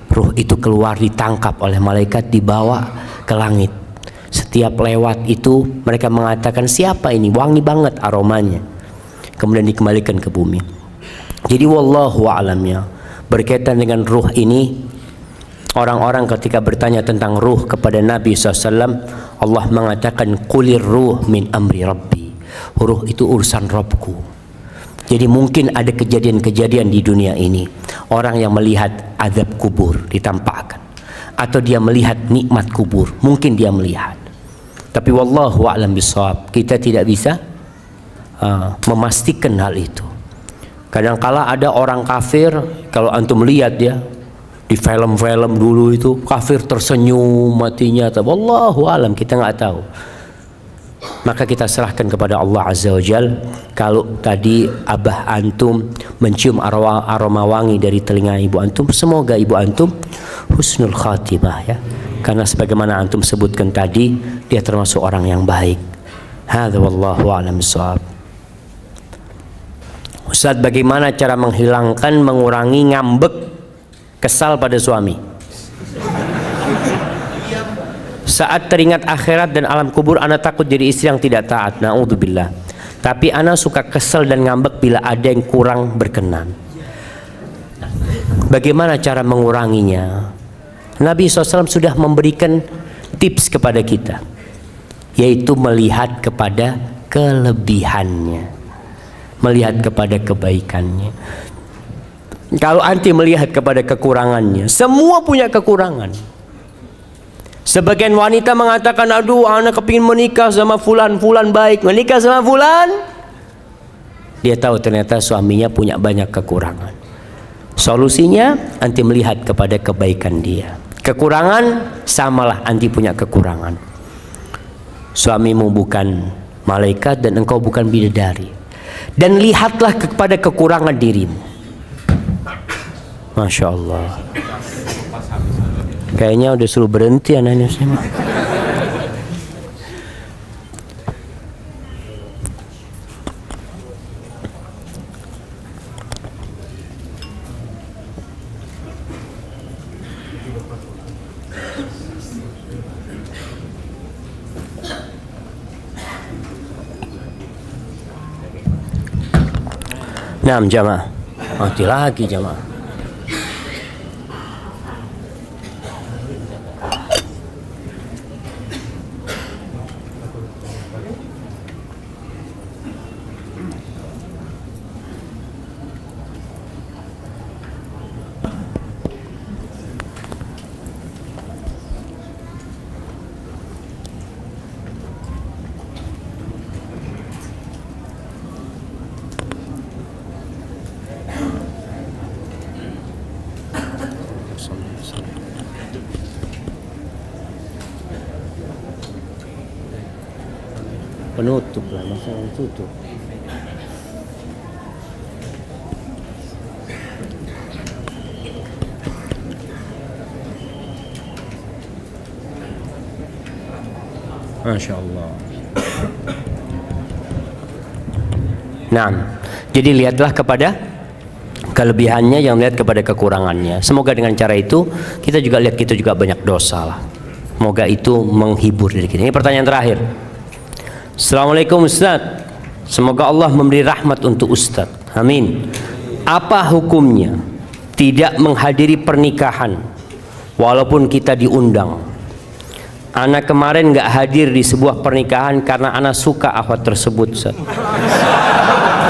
S1: Ruh itu keluar, ditangkap oleh malaikat, dibawa ke langit. Setiap lewat itu mereka mengatakan, siapa ini? Wangi banget aromanya. Kemudian dikembalikan ke bumi. Jadi wallahu a'lam ya, berkaitan dengan ruh ini, orang-orang ketika bertanya tentang ruh kepada Nabi SAW, Allah mengatakan qulir ruh min amri rabbi. Ruh itu urusan Rabbku. Jadi mungkin ada kejadian-kejadian di dunia ini, orang yang melihat azab kubur ditampakkan, atau dia melihat nikmat kubur, mungkin dia melihat. Tapi wallahu a'lam bishawab, kita tidak bisa memastikan hal itu. Kadangkala ada orang kafir, kalau antum lihat dia di film-film dulu itu kafir tersenyum matinya, tapi wallahu a'lam, kita nggak tahu. Maka kita serahkan kepada Allah Azza wa Jal. Kalau tadi abah antum mencium aroma wangi dari telinga ibu antum, semoga ibu antum husnul khatimah ya, karena sebagaimana antum sebutkan tadi, dia termasuk orang yang baik. Hadza wallahu a'lam bishawab. Ustaz, bagaimana cara mengurangi ngambek kesal pada suami? Saat teringat akhirat dan alam kubur, ana takut jadi istri yang tidak taat. Na'udzubillah. Tapi ana suka kesal dan ngambek bila ada yang kurang berkenan. Bagaimana cara menguranginya? Nabi SAW sudah memberikan tips kepada kita, yaitu melihat kepada kelebihannya, melihat kepada kebaikannya. Kalau anti melihat kepada kekurangannya, semua punya kekurangan. Sebagian wanita mengatakan, aduh anak kepingin menikah sama fulan baik, menikah sama fulan. Dia tahu ternyata suaminya punya banyak kekurangan. Solusinya anti melihat kepada kebaikan dia. Kekurangan samalah anti punya kekurangan. Suamimu bukan malaikat dan engkau bukan bidadari. Dan lihatlah kepada kekurangan dirimu. Masya Allah. Kayaknya udah suruh berhenti anaknya semua. Nah, jamaah. Mati lagi jamaah. Penutup lah, masalah tutup. Masya Allah. Nah, jadi lihatlah kepada kelebihannya, yang melihat kepada kekurangannya. Semoga dengan cara itu kita juga lihat kita juga banyak dosa lah. Semoga itu menghibur diri kita. Ini pertanyaan terakhir. Assalamualaikum Ustaz. Semoga Allah memberi rahmat untuk Ustaz. Amin. Apa hukumnya tidak menghadiri pernikahan walaupun kita diundang? Anak kemarin nggak hadir di sebuah pernikahan karena anak suka akhwat tersebut, Ustaz.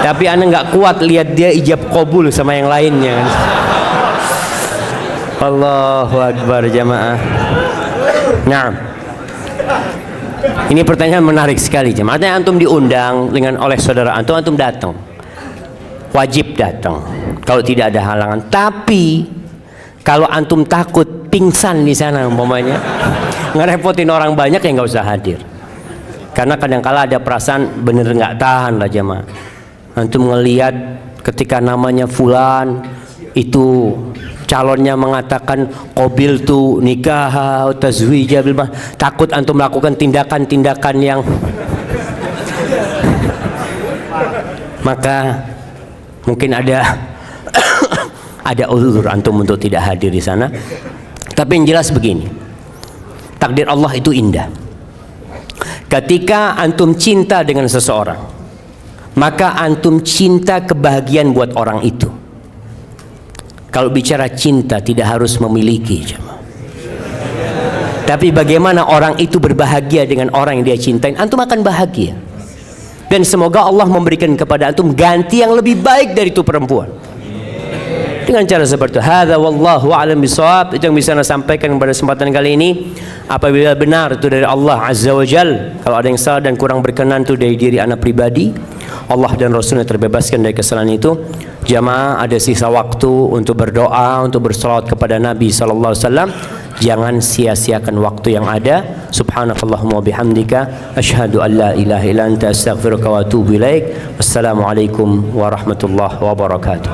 S1: Tapi anak nggak kuat lihat dia ijab qabul sama yang lainnya. Allahu Akbar jamaah. Nah, ini pertanyaan menarik sekali jemaah. Artinya antum diundang dengan oleh saudara antum, antum datang, wajib datang kalau tidak ada halangan. Tapi kalau antum takut pingsan di sana umpamanya, ngerepotin orang banyak ya nggak usah hadir. Karena kadang-kala ada perasaan bener nggak tahan lah jemaah. Antum ngelihat ketika namanya fulan itu calonnya mengatakan qabil tu nikah atau tazwija bil, takut antum melakukan tindakan-tindakan yang maka mungkin ada ada uzur antum untuk tidak hadir di sana. Tapi yang jelas begini, takdir Allah itu indah. Ketika antum cinta dengan seseorang, maka antum cinta kebahagiaan buat orang itu. Kalau bicara cinta tidak harus memiliki, tapi bagaimana orang itu berbahagia dengan orang yang dia cintain, antum akan bahagia. Dan semoga Allah memberikan kepada antum ganti yang lebih baik dari itu perempuan. Dengan cara seperti itu. Hadza wallahu a'lam bishawab. Itu yang bisa saya sampaikan pada kesempatan kali ini. Apabila benar itu dari Allah Azza wa Jal, kalau ada yang salah dan kurang berkenan itu dari diri anak pribadi, Allah dan Rasulnya terbebaskan dari kesalahan itu. Jamaah ada sisa waktu untuk berdoa, untuk bersalawat kepada Nabi sallallahu alaihi wasallam. Jangan sia-siakan waktu yang ada. Subhanakallahumma wa bihamdika asyhadu an la ilaha illa anta astaghfiruka wa atubu ilaik. Wassalamualaikum warahmatullahi wabarakatuh.